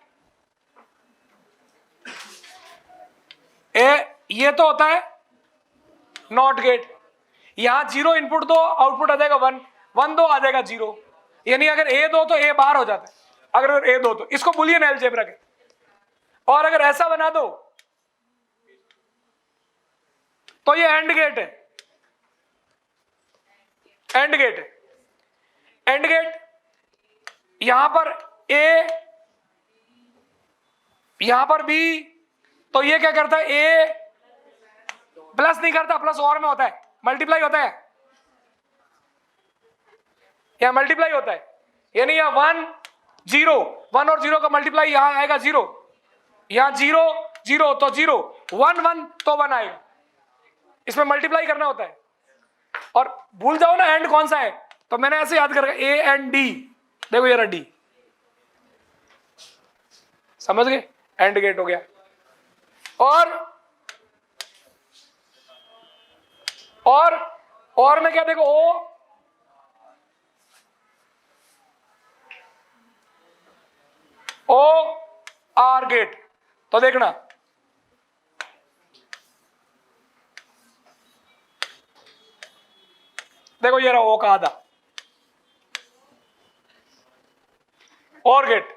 ये तो होता है नॉट गेट। यहां 0 इनपुट दो, आउटपुट आ जाएगा 1, 1 दो आ जाएगा 0। यानी अगर ए दो तो ए बाहर हो जाता है, अगर ए दो तो इसको बुलियन अलजेब्रा कहते हैं। और अगर ऐसा बना दो तो ये एंड गेट है, एंड गेट है। एंड गेट यहां पर ए, यहां पर बी, तो ये क्या करता है? ए प्लस नहीं करता, प्लस और में होता है, मल्टीप्लाई होता है, या मल्टीप्लाई होता है। यानी यहां 1 0, 1 और 0 का मल्टीप्लाई यहां आएगा 0, यहां 0 0 तो 0, 1 1 तो 1 आएगा। इसमें मल्टीप्लाई करना होता है। और भूल जाओ ना एंड कौन सा है, तो मैंने ऐसे याद कर, ए एंड डी, देखो ये रहा डी, समझ गए? एंड गेट हो गया। और में क्या देखो, ओ आर गेट, तो देखना देखो ये रहा ओ का आधा, और गेट।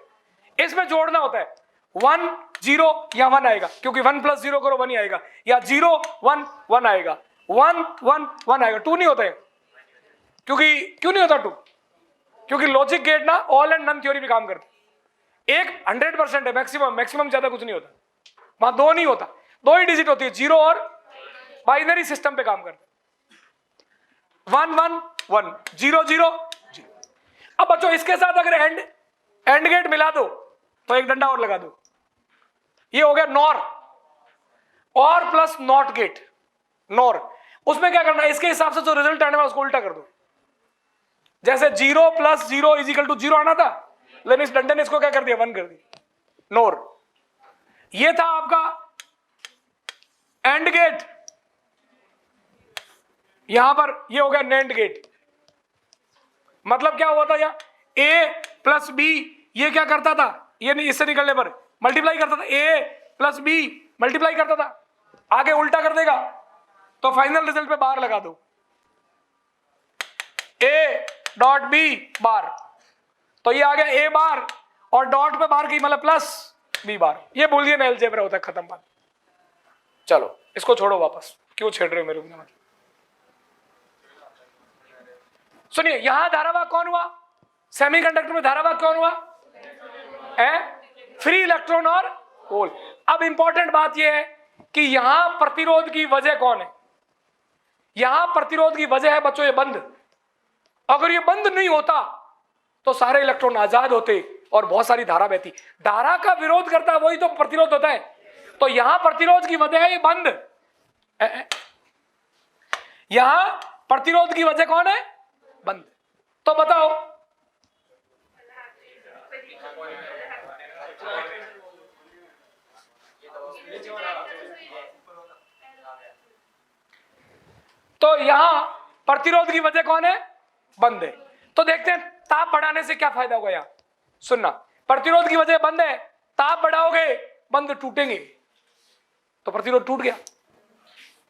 इसमें जोड़ना होता है 1 0 या 1 आएगा, क्योंकि 1 + 0 करो 1 ही आएगा, या 0 1 1 आएगा, 1 1 1 आएगा, 2 नहीं होता है। क्योंकि क्यों नहीं होता 2? क्योंकि लॉजिक गेट ना ऑल एंड नन थ्योरी पे काम करते। एक 100% है, मैक्सिमम ज्यादा कुछ नहीं होता। वहां 2 नहीं होता, 2 ही डिजिट होती है, 0 और बाइनरी सिस्टम पे काम करते। 1 1 1 0 0 0। अब बच्चों इसके साथ अगर एंड गेट मिला दो तो एक डंडा और लगा दो, ये हो गया नॉर, और प्लस नॉट गेट, नॉर। उसमें क्या करना है, इसके हिसाब से जो रिजल्ट आने वाला उसको उल्टा कर दो। जैसे 0 + 0 = 0 आना था, लेकिन इस डंडे ने इसको क्या कर दिया, 1 कर दिया, नॉर। ये था आपका एंड गेट, यहां पर ये हो गया नैंड गेट। मतलब क्या हुआ था, यहां a + b, ये क्या करता था, ये नहीं, इससे निकलने पर मल्टीप्लाई करता था, a + b मल्टीप्लाई करता था, आगे उल्टा कर देगा तो फाइनल रिजल्ट पे बार लगा दो, a.b बार, तो ये आ गया a बार, और डॉट पे बार की मतलब प्लस b बार। ये बुलियन अलजेब्रा होता है, खत्म बात। चलो इसको छोड़ो, वापस क्यों छेड़ रहे हो मेरे को? सुनिए, यहां धारावाह कौन हुआ, सेमीकंडक्टर में धारावाह कौन हुआ? फ्री इलेक्ट्रॉन और होल। अब इंपॉर्टेंट बात यह है कि यहां प्रतिरोध की वजह कौन है? यहां प्रतिरोध की वजह है बच्चों ये बंद। अगर ये बंद नहीं होता तो सारे इलेक्ट्रॉन आजाद होते और बहुत सारी धारा बहती। धारा का विरोध करता वही तो प्रतिरोध होता है। तो यहां प्रतिरोध की वजह है ये बंद। यहां प्रतिरोध की वजह कौन है? बंद। तो बताओ तो यहां प्रतिरोध की वजह कौन है? बंद है। तो देखते हैं ताप बढ़ाने से क्या फायदा होगा। यहां सुनना, प्रतिरोध की वजह बंद है, ताप बढ़ाओगे बंद टूटेंगे तो प्रतिरोध टूट गया।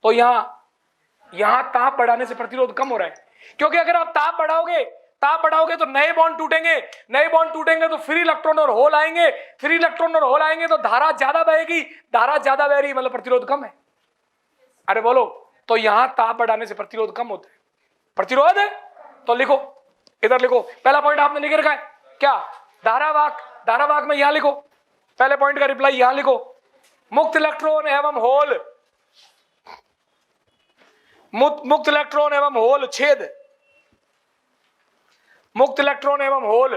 तो यहां ताप बढ़ाने से प्रतिरोध कम हो रहा है, क्योंकि अगर आप ताप बढ़ाओगे तो नए बॉन्ड टूटेंगे तो फ्री इलेक्ट्रॉन और होल आएंगे, फ्री इलेक्ट्रॉन और होल आएंगे तो धारा ज्यादा बहेगी, धारा ज्यादा बह रही मतलब प्रतिरोध कम है। अरे बोलो, तो यहां ताप बढ़ाने से प्रतिरोध कम होता है। प्रतिरोध है तो लिखो, इधर लिखो, पहला पॉइंट आपने लिख रखा है क्या? धारावाहक में यहां लिखो, पहले पॉइंट का रिप्लाई यहां लिखो, मुक्त इलेक्ट्रॉन एवं होल, मुक्त इलेक्ट्रॉन एवं होल छेद, मुक्त इलेक्ट्रॉन एवं होल।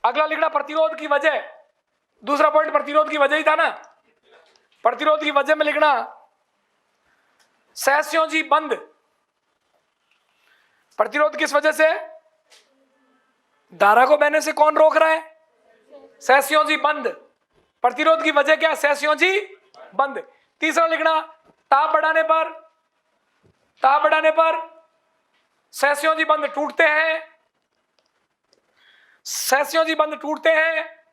अगला लिखना प्रतिरोध की वजह, दूसरा पॉइंट प्रतिरोध की वजह ही था ना। प्रतिरोध की वजह में लिखना सहस्योजी बंद। प्रतिरोध किस वजह से? धारा को बहने से कौन रोक रहा है? सहस्योजी बंद। प्रतिरोध की वजह क्या? सहस्योजी बंद। तीसरा लिखना ताप बढ़ाने पर सहस्योजी बंद टूटते हैं, सहस्योजी बंद टूटते हैं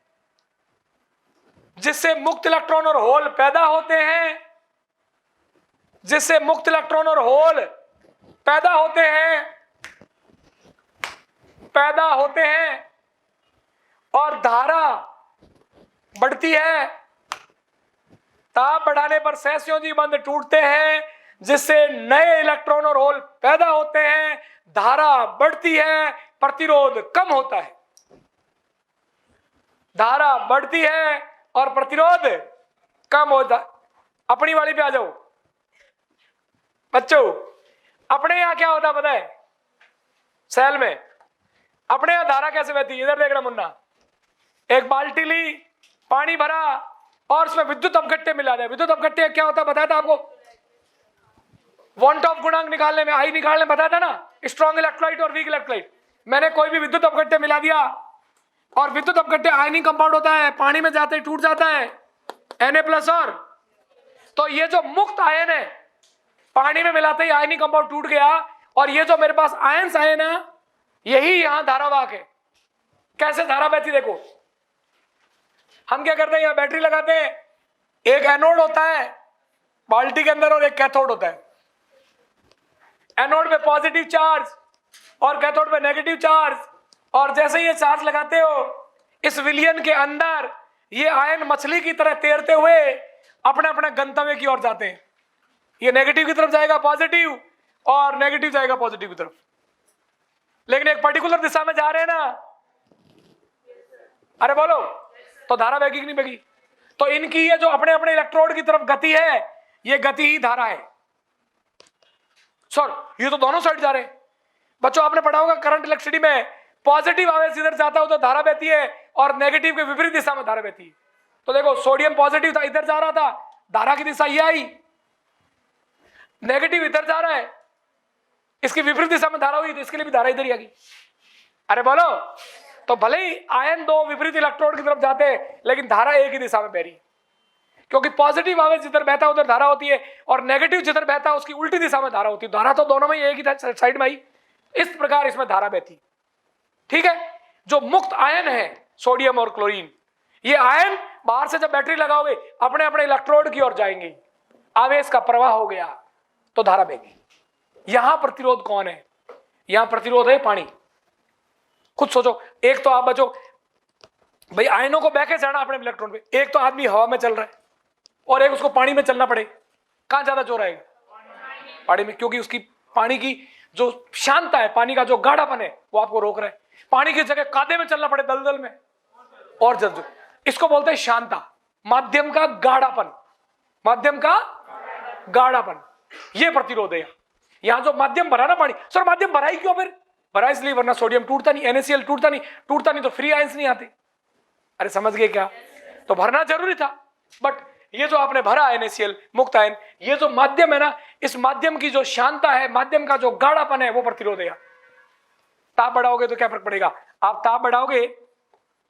जिससे मुक्त इलेक्ट्रॉन और होल पैदा होते हैं, जिससे मुक्त इलेक्ट्रॉन और होल पैदा होते हैं और धारा बढ़ती है। ताप बढ़ाने पर सहस्योजी बंध टूटते हैं जिससे नए इलेक्ट्रॉन और होल पैदा होते हैं, धारा बढ़ती है, प्रतिरोध कम होता है। धारा बढ़ती है और प्रतिरोध कम होता। अपनी वाली पे आ जाओ बच्चों। अपने यहां क्या होता पता है? सेल में अपने यहां धारा कैसे बहती है? इधर देखना मुन्ना, एक बाल्टी ली, पानी भरा और उसमें विद्युत अपघट्य मिला जाए। विद्युत अपघट्य क्या होता है बताया था आपको? वॉन टॉप गुणांक निकालने में, आई निकालने में बताया था ना, स्ट्रॉन्ग इलेक्ट्रोलाइट और वीक इलेक्ट्रोलाइट। मैंने कोई भी विद्युत अपघट्य मिला दिया और विद्युत अपघट्य आयनिक कंपाउंड होता है, पानी में जाते ही टूट जाता है Na+ और। तो ये जो मुक्त आयन है पानी में मिलाते ही आयनिक कंपाउंड टूट गया, और ये जो मेरे पास आयंस आए ना, यही यहां धारावाहक है। कैसे धारा बहती देखो। हम क्या करते हैं, यहां बैटरी लगाते हैं, एक एनोड होता है बाल्टी के अंदर और एक कैथोड होता है। एनोड पे पॉजिटिव चार्ज और कैथोड पे नेगेटिव चार्ज, और जैसे ये चार्ज लगाते हो इस विलयन के अंदर ये आयन मछली की तरह तैरते हुए अपने अपने गंतव्य की ओर जाते हैं। ये नेगेटिव की तरफ जाएगा पॉजिटिव और नेगेटिव जाएगा पॉजिटिव की तरफ, लेकिन एक पर्टिकुलर दिशा में जा रहे हैं ना। अरे बोलो, तो धारा बहेगी कि नहीं बहेगी? तो इनकी ये जो अपने अपने इलेक्ट्रोड की तरफ गति है, ये गति ही धारा है। सर ये तो दोनों साइड जा रहे हैं। बच्चों आपने पढ़ा होगा करंट इलेक्ट्रिसिटी में, पॉजिटिव आवेश इधर जाता हो तो धारा बहती है और नेगेटिव के विपरीत दिशा में धारा बहती है। तो देखो सोडियम पॉजिटिव था, इधर जा रहा था, धारा की दिशा ये आई। नेगेटिव इधर जा रहा है, इसकी विपरीत दिशा में धारा हुई तो इसके लिए भी धारा इधर ही आ गई। अरे बोलो, तो भले ही आयन दो विपरीत इलेक्ट्रोड की तरफ जाते हैं लेकिन धारा एक ही दिशा में बह रही है, क्योंकि पॉजिटिव आवेश जिधर बहता है उधर धारा होती है और नेगेटिव जिधर बहता है उसकी उल्टी दिशा में धारा होती है। धारा तो दोनों में एक ही साइड में आई, इस प्रकार इसमें धारा बहती। ठीक है, जो मुक्त आयन है सोडियम और क्लोरीन, ये आयन बाहर से जब बैटरी लगाओगे अपने अपने इलेक्ट्रोड की ओर जाएंगे, आवेश का प्रवाह हो गया तो धारा बहेगी। यहां प्रतिरोध कौन है? यहां प्रतिरोध है पानी। खुद सोचो, एक तो आप बचो भाई, आयनों को बहके चढ़ना अपने इलेक्ट्रॉन पे, एक तो आदमी हवा में चल रहा है और एक उसको पानी में चलना पड़े, कहां ज्यादा जोर आएगा? पानी में, क्योंकि उसकी पानी की जो शांतता है, पानी का जो गाढ़ापन है वो आपको रोक रहा है। पानी की जगह कादे में चलना पड़े, दलदल में, और जल्द, इसको बोलते हैं शांता, माध्यम का गाढ़ापन, माध्यम का गाढ़ापन, ये प्रतिरोध है। यहां जो माध्यम भरा ना पानी, सर माध्यम भरा ही क्यों फिर? भरा इसलिए वरना सोडियम टूटता नहीं, NaCl टूटता नहीं तो फ्री आयंस नहीं आते। अरे समझ गए क्या? तो भरना जरूरी था, बट ये जो आपने भरा NaCl मुक्त आयन, ये जो माध्यम है ना, इस माध्यम की जो शांता है, माध्यम का जो गाढ़ापन है, वो प्रतिरोध है। ताप बढ़ाओगे तो क्या फर्क पड़ेगा? आप ताप बढ़ाओगे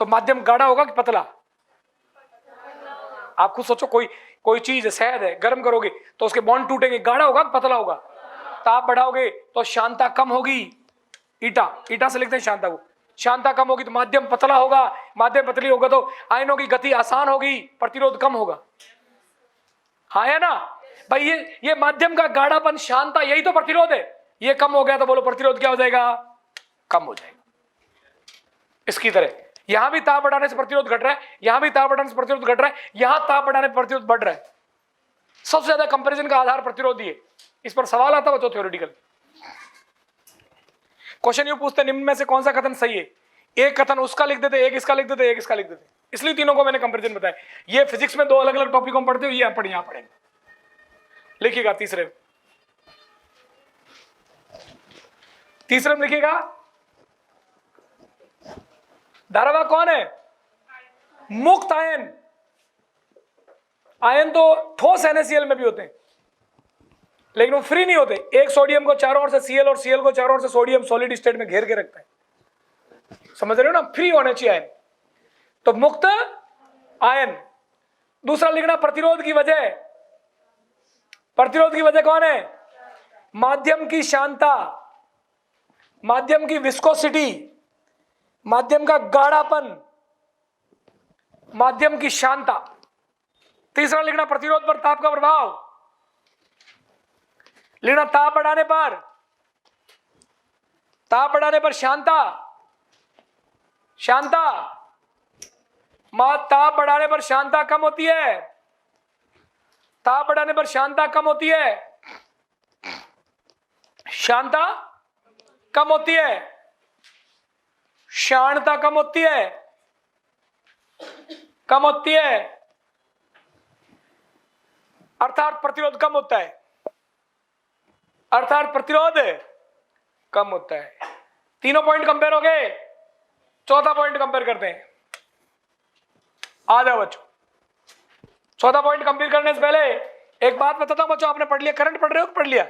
तो माध्यम गाढ़ा होगा कि पतला? आप खुद सोचो, कोई चीज है, शहद है, गर्म करोगे तो उसके बॉन्ड टूटेंगे, गाढ़ा होगा कि पतला होगा? ताप बढ़ाओगे तो शांता कम होगी, ईटा से लिखते हैं शांता को, शांता कम होगी तो माध्यम पतला होगा, माध्यम पतली होगा तो आयनों की गति आसान होगी, प्रतिरोध कम होगा। हाँ है ना भाई? ये माध्यम का गाढ़ापन, शांता, यही तो प्रतिरोध है। ये कम हो गया तो बोलो प्रतिरोध क्या हो जाएगा? कम हो जाएगा। इसकी तरह यहां भी ताप बढ़ाने से प्रतिरोध घट रहा है, यहां भी ताप बढ़ाने से प्रतिरोध घट रहा है, यहां ताप बढ़ाने पर प्रतिरोध बढ़ रहा है। सबसे ज्यादा कंपैरिजन का आधार प्रतिरोध ही है। इस पर सवाल आता बच्चों थ्योरेटिकल क्वेश्चन, यू पूछते निम्न में से कौन सा कथन सही है? एक कथन उसका लिख देते, एक इसका लिख देते, एक इसका लिख देते, इसलिए तीनों को मैंने कंपैरिजन बताया। ये फिजिक्स में दो अलग अलग टॉपिक हम पढ़ते हो, ये अपन यहां पढ़ेंगे। लिखिएगा तीसरे में लिखिएगा, धारावाहक कौन है? मुक्त आयन। आयन तो ठोस NaCl में भी होते हैं, लेकिन वो फ्री नहीं होते। एक सोडियम को चारों ओर से Cl और Cl को चारों ओर से सोडियम सॉलिड स्टेट में घेर के रखता है, समझ रहे हो ना? फ्री होने चाहिए आयन, तो मुक्त आयन। दूसरा लिखना प्रतिरोध की वजह। प्रतिरोध की वजह कौन है? माध्यम की शांता, माध्यम की विस्कोसिटी, माध्यम का गाढ़ापन, माध्यम की शांता। तीसरा लिखना प्रतिरोध पर ताप का प्रभाव। लिखना ताप बढ़ाने पर शांता, ताप बढ़ाने पर शांता कम होती है, ताप बढ़ाने पर शांता कम होती है, शांता कम होती है, शांतता कम होती है, कम होती है, अर्थात प्रतिरोध कम होता है, अर्थात प्रतिरोध कम होता है। तीनों पॉइंट कंपेयर हो गए, चौथा पॉइंट कंपेयर करते हैं। आ जाओ बच्चों, चौथा पॉइंट कंपेयर करने से पहले एक बात बताता हूं बच्चों, आपने पढ़ लिया, करंट पढ़ रहे हो? पढ़ लिया?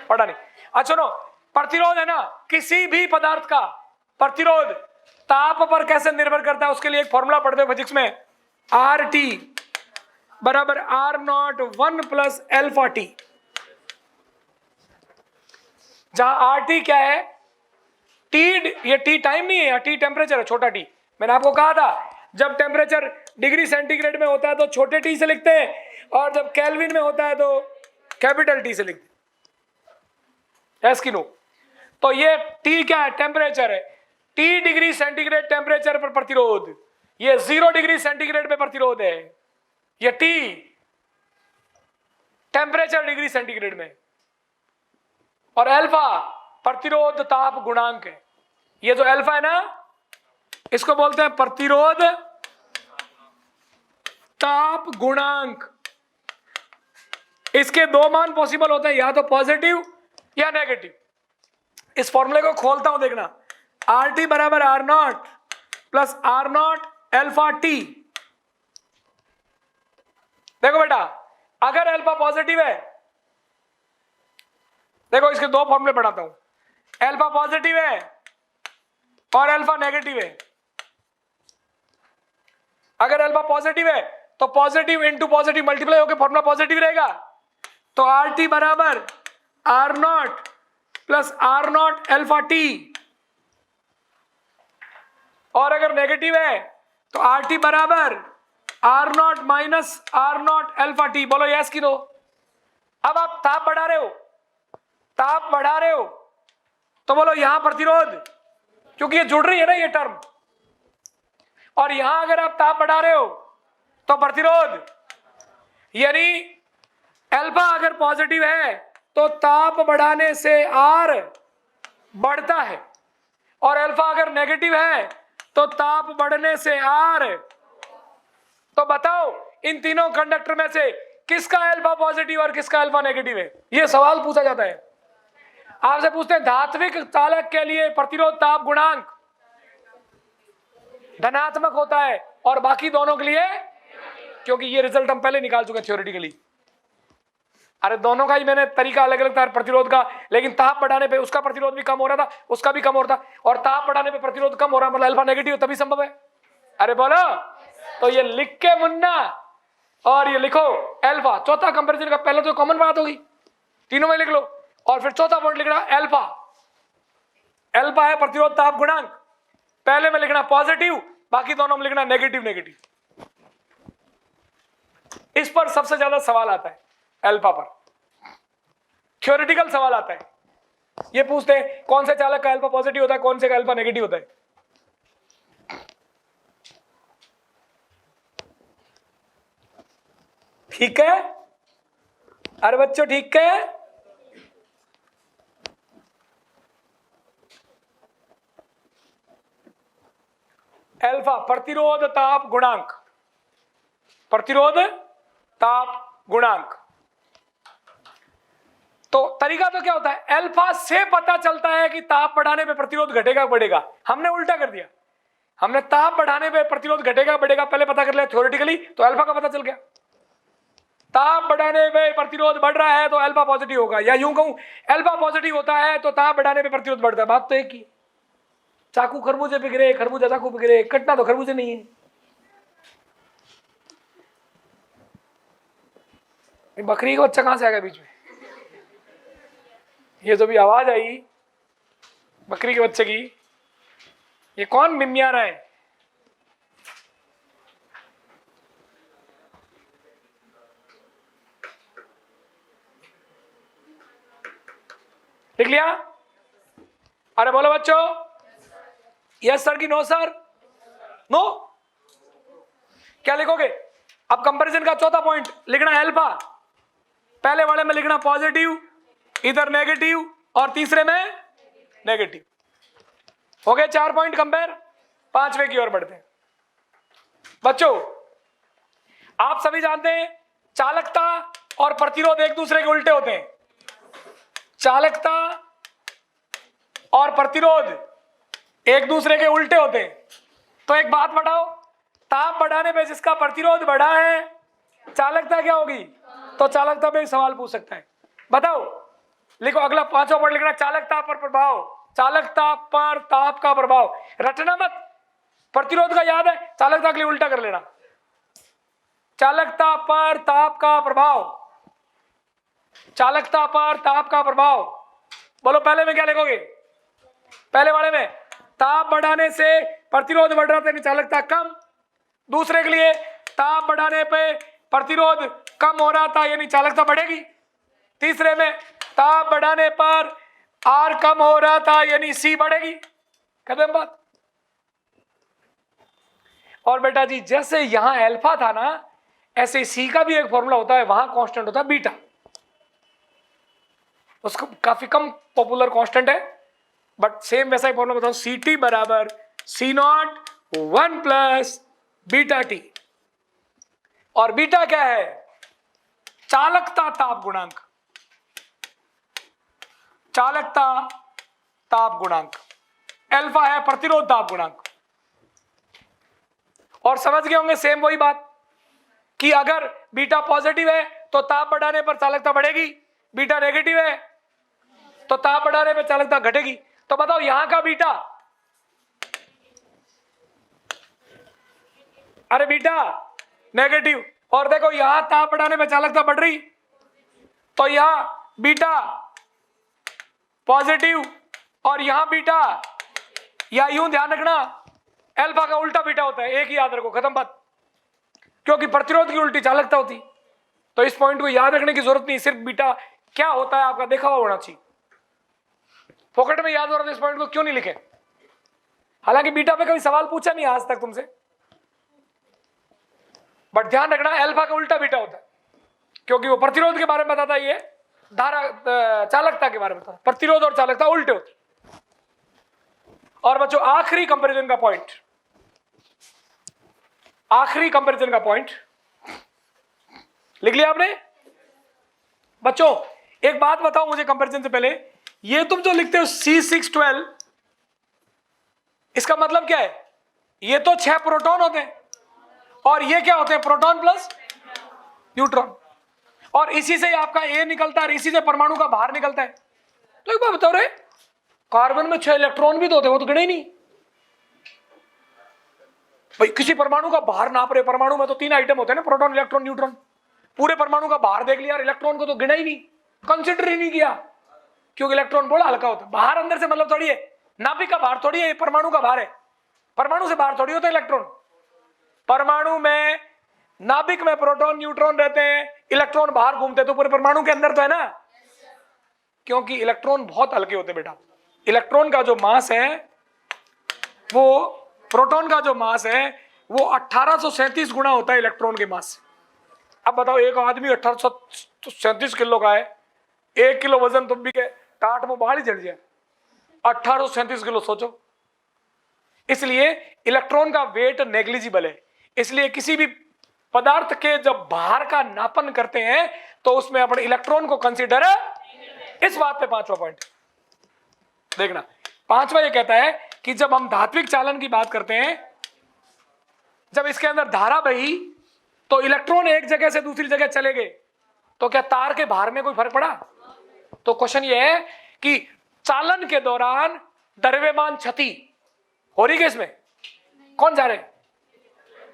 पढ़ा नहीं? अच्छा सुनो, प्रतिरोध है ना, किसी भी पदार्थ का प्रतिरोध ताप पर कैसे निर्भर करता है, उसके लिए एक फॉर्मूला पढ़ते हो फिजिक्स में, RT बराबर R0 1 प्लस अल्फा T, जहां RT क्या है? T, ये T टाइम नहीं है, T टेम्परेचर है, छोटा T। मैंने आपको कहा था जब टेम्परेचर डिग्री सेंटीग्रेड में होता है तो छोटे T से लिखते हैं, और जब केल्विन में होता है तो कैपिटल T से लिखते हैं। एस की नो? तो ये T क्या है? टेम्परेचर है। T डिग्री सेंटीग्रेड टेम्परेचर पर प्रतिरोध, ये 0 डिग्री सेंटीग्रेड पे प्रतिरोध है। ये T टेम्परेचर डिग्री सेंटीग्रेड में, और अल्फा प्रतिरोध ताप गुणांक है। ये जो अल्फा है ना, इसको बोलते हैं प्रतिरोध ताप गुणांक। इसके दो मान पॉसिबल होते हैं, या तो पॉजिटिव या नेगेटिव। इस फॉर्मूले को खोलता हूं, देखना, RT बराबर R0 plus R0 alpha T। देखो बेटा, अगर अल्फा पॉजिटिव है, देखो इसके दो फॉर्मूले पढ़ाता हूं, अल्फा पॉजिटिव है और अल्फा नेगेटिव है। अगर अल्फा पॉजिटिव है तो पॉजिटिव इंटू पॉजिटिव मल्टीप्लाई होकर फॉर्मूला पॉजिटिव रहेगा, तो RT बराबर R0 plus R0 alpha T। और अगर नेगेटिव है तो RT बराबर R0 minus R0 alpha T। बोलो यस की नो? अब आप ताप बढ़ा रहे हो, ताप बढ़ा रहे हो तो बोलो यहां प्रतिरोध, क्योंकि ये जुड़ रही है ना ये टर्म, और यहां अगर आप ताप बढ़ा रहे हो तो प्रतिरोध, यानी अल्फा अगर पॉजिटिव है तो ताप बढ़ाने से R बढ़ता है, और अल्फा अगर नेगेटिव है तो ताप बढ़ने से आर। तो बताओ इन तीनों कंडक्टर में से किसका अल्फा पॉजिटिव और किसका अल्फा नेगेटिव है? यह सवाल पूछा जाता है। आपसे पूछते हैं धात्विक चालक के लिए प्रतिरोध ताप गुणांक धनात्मक होता है और बाकी दोनों के लिए, क्योंकि ये रिजल्ट हम पहले निकाल चुके थ्योरेटिकली। अरे दोनों का ही मैंने तरीका अलग अलग था प्रतिरोध का, लेकिन ताप बढ़ाने पे उसका प्रतिरोध भी कम हो रहा था, उसका भी कम हो रहा था, और ताप बढ़ाने पे प्रतिरोध कम हो रहा, मतलब अल्फा नेगेटिव तभी संभव है। अरे बोलो, तो ये लिख के मुन्ना और ये लिखो अल्फा। चौथा कंपैरिजन का पहले तो कॉमन बात होगी, तीनों में लिख लो, और फिर चौथा पॉइंट लिखना अल्फा। अल्फा है प्रतिरोध ताप गुणांक, पहले में लिखना पॉजिटिव, बाकी दोनों में लिखना नेगेटिव नेगेटिव। इस पर सबसे ज्यादा सवाल आता है, अल्फा पर थ्योरेटिकल सवाल आता है। ये पूछते हैं कौन से चालक का अल्फा पॉजिटिव होता है, कौन से का अल्फा नेगेटिव होता है। ठीक है, अरे बच्चों ठीक है। अल्फा प्रतिरोध ताप गुणांक, प्रतिरोध ताप गुणांक। तो तरीका तो क्या होता है, अल्फा से पता चलता है कि ताप बढ़ाने पे प्रतिरोध घटेगा बढ़ेगा। हमने उल्टा कर दिया, हमने ताप बढ़ाने पे प्रतिरोध घटेगा बढ़ेगा पहले पता कर लिया थ्योरेटिकली, तो अल्फा का पता चल गया। ताप बढ़ाने पे प्रतिरोध बढ़ रहा है तो अल्फा पॉजिटिव होगा, या यूं कहूं अल्फा पॉजिटिव होता है तो ताप बढ़ाने पे प्रतिरोध बढ़ता है। बात तो एक ही। चाकू खरबूजे पे गिरे, खरबूजा चाकू पे गिरे, कटना तो खरबूजे नहीं है। बकरी का बच्चा कहां से आ गया बीच में? ये जो भी आवाज आई बकरी के बच्चे की, ये कौन मिमिया रहा है? लिख लिया? अरे बोलो बच्चों, यस सर की नो सर? नो? क्या लिखोगे? अब कंपैरिजन का चौथा पॉइंट लिखना है अल्फा, पहले वाले में लिखना पॉजिटिव, इधर नेगेटिव, और तीसरे में नेगेटिव। हो गए 4 पॉइंट कंपेयर। पांचवे की ओर बढ़ते हैं। बच्चों आप सभी जानते हैं चालकता और प्रतिरोध एक दूसरे के उल्टे होते हैं। चालकता और प्रतिरोध एक दूसरे के उल्टे होते हैं। तो एक बात बताओ, ताप बढ़ाने पे जिसका प्रतिरोध बढ़ा है चालकता क्या होगी? तो चालकता पे सवाल पूछ सकता है। बताओ, लिखो अगला पांचवा पॉइंट लिखना, चालकता पर प्रभाव, चालकता पर ताप का प्रभाव। रटना मत, प्रतिरोध का याद है, चालकता के लिए उल्टा कर लेना। चालकता पर ताप का प्रभाव, चालकता पर ताप का प्रभाव। बोलो पहले में क्या लिखोगे? पहले वाले में ताप बढ़ाने से प्रतिरोध बढ़ रहा था यानी चालकता कम, दूसरे के लिए ताप बढ़ाने पे प्रतिरोध कम हो रहा था यानी चालकता बढ़ेगी, तीसरे में ताप बढ़ाने पर आर कम हो रहा था यानी सी बढ़ेगी। खत्म बात। और बेटा जी जैसे यहां अल्फा था ना, ऐसे सी का भी एक फॉर्मूला होता है, वहां कांस्टेंट होता है बीटा। उसको काफी कम पॉपुलर कांस्टेंट है, बट सेम वैसा ही फॉर्मूला बताओ, सी टी बराबर सी नॉट 1 प्लस बीटा टी। और बीटा क्या है? चालकता ताप गुणांक, चालकता ताप गुणांक। अल्फा है प्रतिरोध ताप गुणांक। और समझ गए होंगे सेम वही बात कि अगर बीटा पॉजिटिव है तो ताप बढ़ाने पर चालकता बढ़ेगी, बीटा नेगेटिव है तो ताप बढ़ाने पर चालकता घटेगी। तो बताओ यहां का बीटा, अरे बीटा नेगेटिव, और देखो यहां ताप बढ़ाने पर चालकता बढ़ रही, तो यहां बीटा पॉजिटिव और यहां बीटा, या यूं ध्यान रखना अल्फा का उल्टा बीटा होता है, एक ही याद रखो, खत्म बात। क्योंकि प्रतिरोध की उल्टी चालकता होती। तो इस पॉइंट को याद रखने की जरूरत नहीं, सिर्फ बीटा क्या होता है आपका देखा हुआ होना चाहिए। फोकट में याद हो रहा था इस पॉइंट को क्यों नहीं लिखे? हालांकि बीटा पे कभी सवाल पूछा नहीं आज तक तुमसे, बट ध्यान रखना अल्फा का उल्टा बीटा होता है, क्योंकि वो प्रतिरोध के बारे में बताता है, ये धारा चालकता के बारे में बताता। प्रतिरोध और चालकता उल्टे होते। और बच्चों आखिरी कंपैरिजन का पॉइंट, आखिरी कंपैरिजन का पॉइंट लिख लिया आपने बच्चों? एक बात बताओ मुझे कंपैरिजन से पहले, ये तुम जो लिखते हो C612, इसका मतलब क्या है? ये तो 6 प्रोटॉन होते हैं और ये क्या होते हैं? प्रोटॉन प्लस न्यूट्रॉन, और इसी से आपका A निकलता है और इसी से परमाणु का बाहर निकलता है। तो एक बात बताओ रे, कार्बन में 6 इलेक्ट्रॉन भी तो होते हैं, वो तो गिने ही नहीं भाई। किसी परमाणु का बाहर नाप रहे, परमाणु में तो 3 आइटम होते हैं ना, प्रोटॉन इलेक्ट्रॉन न्यूट्रॉन। पूरे परमाणु का बाहर देख लिया और इलेक्ट्रॉन को तो गिना ही नहीं, कंसिडर ही नहीं किया, क्योंकि इलेक्ट्रॉन बड़ा हल्का होता है। बाहर अंदर से मतलब थोड़ी है, नाभिक का बाहर थोड़ी है, परमाणु का बाहर है। परमाणु से बाहर थोड़ी होता है इलेक्ट्रॉन। परमाणु में, नाभिक में प्रोटॉन न्यूट्रॉन रहते हैं, इलेक्ट्रॉन बाहर घूमते हैं, तो पूरे परमाणु के अंदर तो है ना, क्योंकि इलेक्ट्रॉन बहुत हल्के होते हैं बेटा। इलेक्ट्रॉन का जो मास है वो प्रोटॉन का जो मास है वो 1837 गुना होता है इलेक्ट्रॉन के मास से। अब बताओ, एक आदमी 1837 किलो का है, 1 किलो वजन तुम भी के टाट में बाहर ही चढ़ जाए, 1837 किलो सोचो। इसलिए इलेक्ट्रॉन का वेट नेग्लिजिबल है। इसलिए किसी भी पदार्थ के जब बाहर का नापन करते हैं तो उसमें अपने इलेक्ट्रॉन को कंसीडर है। इस बात पे 5वां पॉइंट देखना। 5वां ये कहता है कि जब हम धात्विक चालन की बात करते हैं, जब इसके अंदर धारा बही तो इलेक्ट्रॉन एक जगह से दूसरी जगह चले गए, तो क्या तार के बाहर में कोई फर्क पड़ा? तो क्वेश्चन ये है कि चालन के दौरान द्रव्यमान क्षति हो रही है इसमें, कौन जा रहे?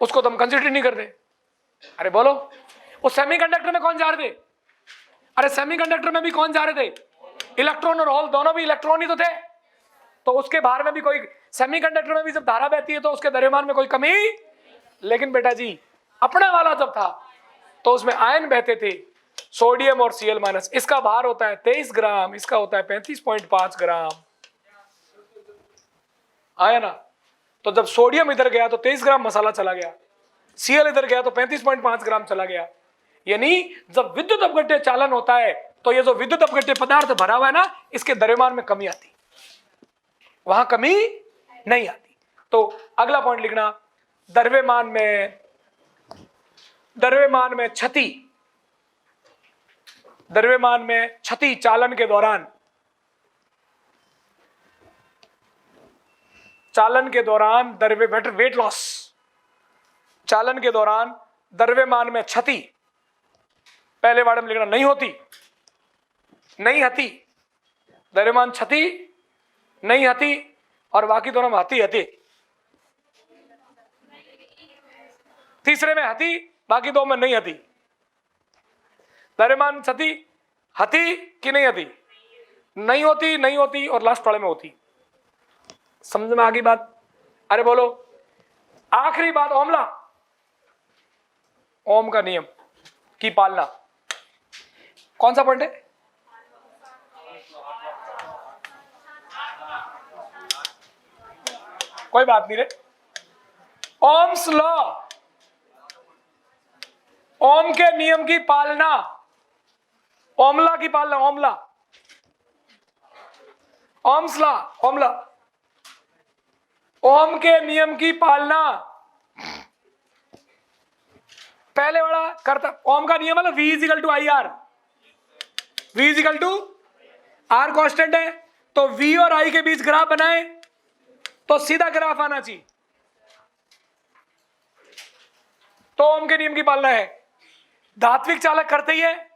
उसको तो हम कंसिडर नहीं करते। अरे बोलो, उस सेमीकंडक्टर में कौन जा रहे थे? अरे सेमीकंडक्टर में भी कौन जा रहे थे? इलेक्ट्रॉन और होल दोनों भी इलेक्ट्रॉन ही तो थे। तो उसके बाहर में भी कोई, सेमीकंडक्टर में भी जब धारा बहती है तो उसके द्रव्यमान में कोई कमी। लेकिन बेटा जी, अपना वाला जब था तो उसमें आयन बहते थे, सोडियम और Cl-। इसका भार होता है 23 ग्राम, इसका होता है 35.5 ग्राम, आया ना? तो जब सोडियम इधर गया तो 23 ग्राम मसाला चला गया, Cl इधर गया तो 35.5 ग्राम चला गया। यानी जब विद्युत अपघट्य चालन होता है तो ये जो विद्युत अपघट्य पदार्थ भरा हुआ है ना, इसके द्रव्यमान में कमी आती, वहां कमी नहीं आती। तो अगला पॉइंट लिखना, द्रव्यमान में क्षति, द्रव्यमान में क्षति चालन के दौरान, चालन के दौरान वेट लॉस, चालन के दौरान द्रव्यमान में क्षति, पहले वार्ड में लिखना नहीं होती, नहीं हती, द्रव्यमान क्षति नहीं हती, और बाकी दोनों में हती हती। तीसरे में हती, बाकी दो में नहीं हती। द्रव्यमान क्षति हती कि नहीं हती? नहीं होती, नहीं होती, और लास्ट वाले में होती। समझ में आ गई बात? अरे बोलो, आखिरी बात, ओमला, ओम का नियम की पालना। कौन सा पॉइंट है? कोई बात नहीं रे, ओम्स लॉ, ओम के नियम की पालना, ओमला की पालना, ओमला, ओम्स लॉ, ओमला, ओम के नियम की पालना। पहले वाला करता, ओम का नियम है V is equal to I R, V is equal to R constant है, तो V और I के बीच ग्राफ बनाए तो सीधा ग्राफ आना चाहिए, तो ओम के नियम की पालना है। धात्विक चालक करते ही है,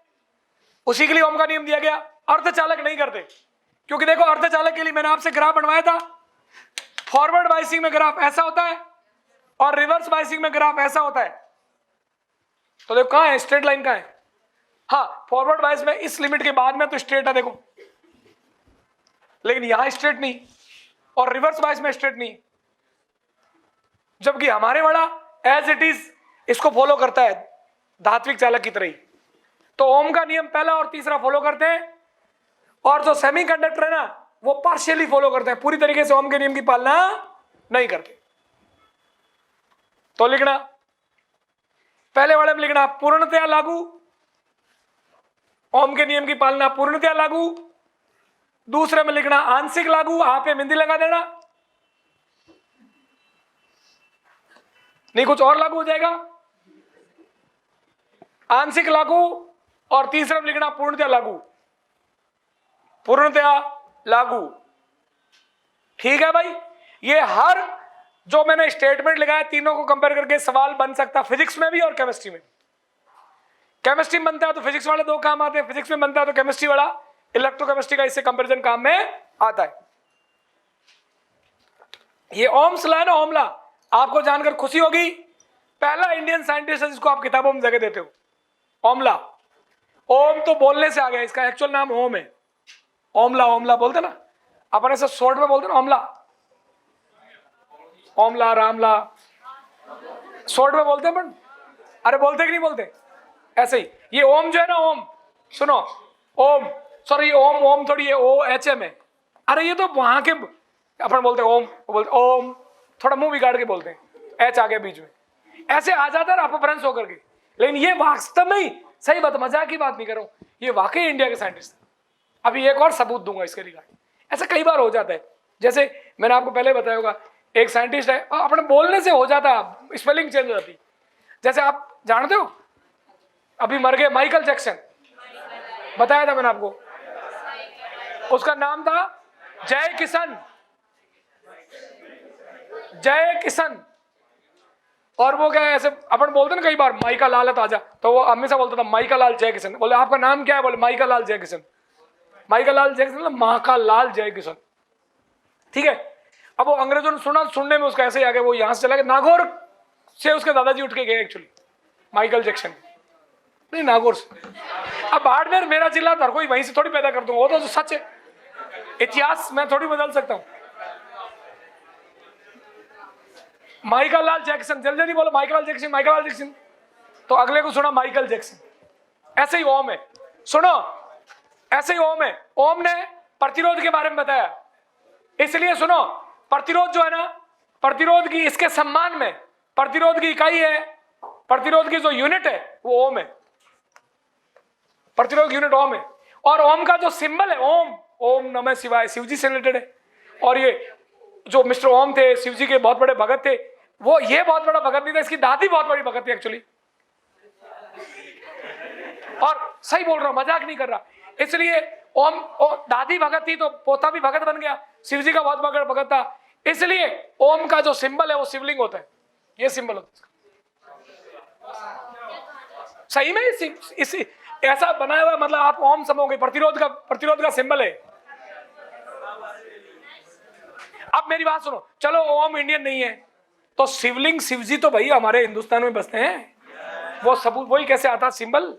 उसी के लिए ओम का नियम दिया गया। अर्धचालक नहीं करते, क्योंकि देखो अर्धचालक के लिए मैंने आपसे ग्राफ बनवाया था, फॉरवर्ड बाइसिंग में ग्राफ ऐसा होता है और रिवर्स बाइसिंग में ग्राफ ऐसा होता है। तो देखो कहां है स्ट्रेट लाइन, कहां है? हाँ, फॉरवर्ड बाइस में इस लिमिट के बाद में तो स्ट्रेट है देखो, लेकिन यहां स्ट्रेट नहीं, और रिवर्स बाइस में स्ट्रेट नहीं, जबकि हमारे वाला एज इट इज इसको फॉलो करता है धात्विक चालक की तरह ही। तो ओम का नियम पहला और तीसरा फॉलो करते हैं, और जो सेमीकंडक्टर है ना वो पार्शियली फॉलो करते हैं, पूरी तरीके से ओम के नियम की पालना नहीं करते। तो लिखना, पहले वाले में लिखना पूर्णतया लागू, ओम के नियम की पालना पूर्णतया लागू। दूसरे में लिखना आंशिक लागू, आप पे बिंदी लगा देना। नहीं कुछ और लागू हो जाएगा, आंशिक लागू, और तीसरा लिखना पूर्णतया लागू, पूर्णतया लागू। ठीक है भाई, ये हर जो मैंने स्टेटमेंट लिखा है तीनों को कंपेयर करके सवाल बन सकता है, फिजिक्स में भी और केमिस्ट्री में। केमिस्ट्री में बनता है तो फिजिक्स वाले दो काम आते हैं, फिजिक्स में बनता है तो केमिस्ट्री वाला, इलेक्ट्रोकेमिस्ट्री का इससे कंपैरिजन काम में आता है। ये ओम्स लॉ है ना, ओम लॉ, आपको जानकर खुशी होगी, पहला इंडियन साइंटिस्ट है जिसको आप किताबों में जगह देते हो, ओम लॉ। ओम तो बोलने से आ गया, इसका एक्चुअल नाम ओम है, ओमला बोलते ना, अपन ऐसे शॉर्ट में बोलते ना ओमला रामला, शॉर्ट में बोलते हैं अपन, अरे बोलते कि नहीं बोलते, ऐसे ही ये ओम जो है ना, ओम सुनो, ओम सॉरी ओम थोड़ी, ये OHM है, अरे ये तो वहां के अपन बोलते हैं ओम, बोलते ओम, थोड़ा मुंह बिगाड़ के बोलते हैं, एच आ गया बीच में, ऐसे आ जाता है अपभ्रंश होकर के। लेकिन ये वास्तव में ही सही बात, मजाक की बात नहीं कर रहा हूं, ये वाकई इंडिया के साइंटिस्ट। अभी एक और सबूत दूंगा इसके रिगार्डिंग, ऐसा कई बार हो जाता है, जैसे मैंने आपको पहले बताया होगा, एक साइंटिस्ट है, अपने बोलने से हो जाता है, स्पेलिंग चेंज हो जाती। जैसे आप जानते हो अभी मर गए माइकल जैक्सन, बताया था मैंने आपको, उसका नाम था जय किशन, और वो क्या है, ऐसे अपन बोलते ना कई बार माइका लाल है ताजा, तो वो हमेशा बोलता था माइका लाल जय किशन, बोले आपका नाम क्या है, बोले माइका लाल जय किशन, माइका लाल जय किशन, माँ का लाल जय किशन। ठीक है, अब वो अंग्रेजों ने सुनने में उसका ऐसे ही आ गया, वो यहां से चला गया, नागौर से उसके दादाजी उठ के गए एक्चुअली, माइकल जैक्सन नहीं, नागौर से। अब बाड़मेर मेरा जिला था, कोई वहीं से थोड़ी पैदा कर दूंगा, वो तो सच है, इतिहास मैं थोड़ी बदल सकता हूं। माइकल लाल जैक्सन, जल्दी जल्दी बोलो, माइकल लाल जैक्सन, तो अगले को सुना माइकल जैक्सन। ऐसे ही ओम है, सुनो, ऐसे ही ओम है, ओम ने प्रतिरोध के बारे में बताया, इसलिए सुनो, प्रतिरोध जो है ना, प्रतिरोध की इसके सम्मान में प्रतिरोध की इकाई है, प्रतिरोध की जो यूनिट है वो ओम है, प्रतिरोध यूनिट ओम है। और ओम का जो सिंबल है ओम नमः शिवाय, शिव जी से रिलेटेड है। और ये जो मिस्टर ओम थे, शिव जी के बहुत बड़े भगत थे, वो ये बहुत बड़ा भगत नहीं था, इसकी दादी बहुत बड़ी भगत थी एक्चुअली, और सही बोल रहा हूं, मजाक नहीं कर रहा। इसलिए ओम दादी भगत थी तो पोता भी भगत बन गया, शिव जी का बहुत बड़ा भगत था, इसलिए ओम का जो सिंबल है वो शिवलिंग होता है, ये सिंबल होता है। सही में इस ऐसा बनाया हुआ, मतलब आप ओम समझोगे, प्रतिरोध का सिंबल है। अब मेरी बात सुनो, चलो ओम इंडियन नहीं है तो शिवलिंग, शिवजी तो भाई हमारे हिंदुस्तान में बसते हैं, वो सबूत वही कैसे आता सिंबल।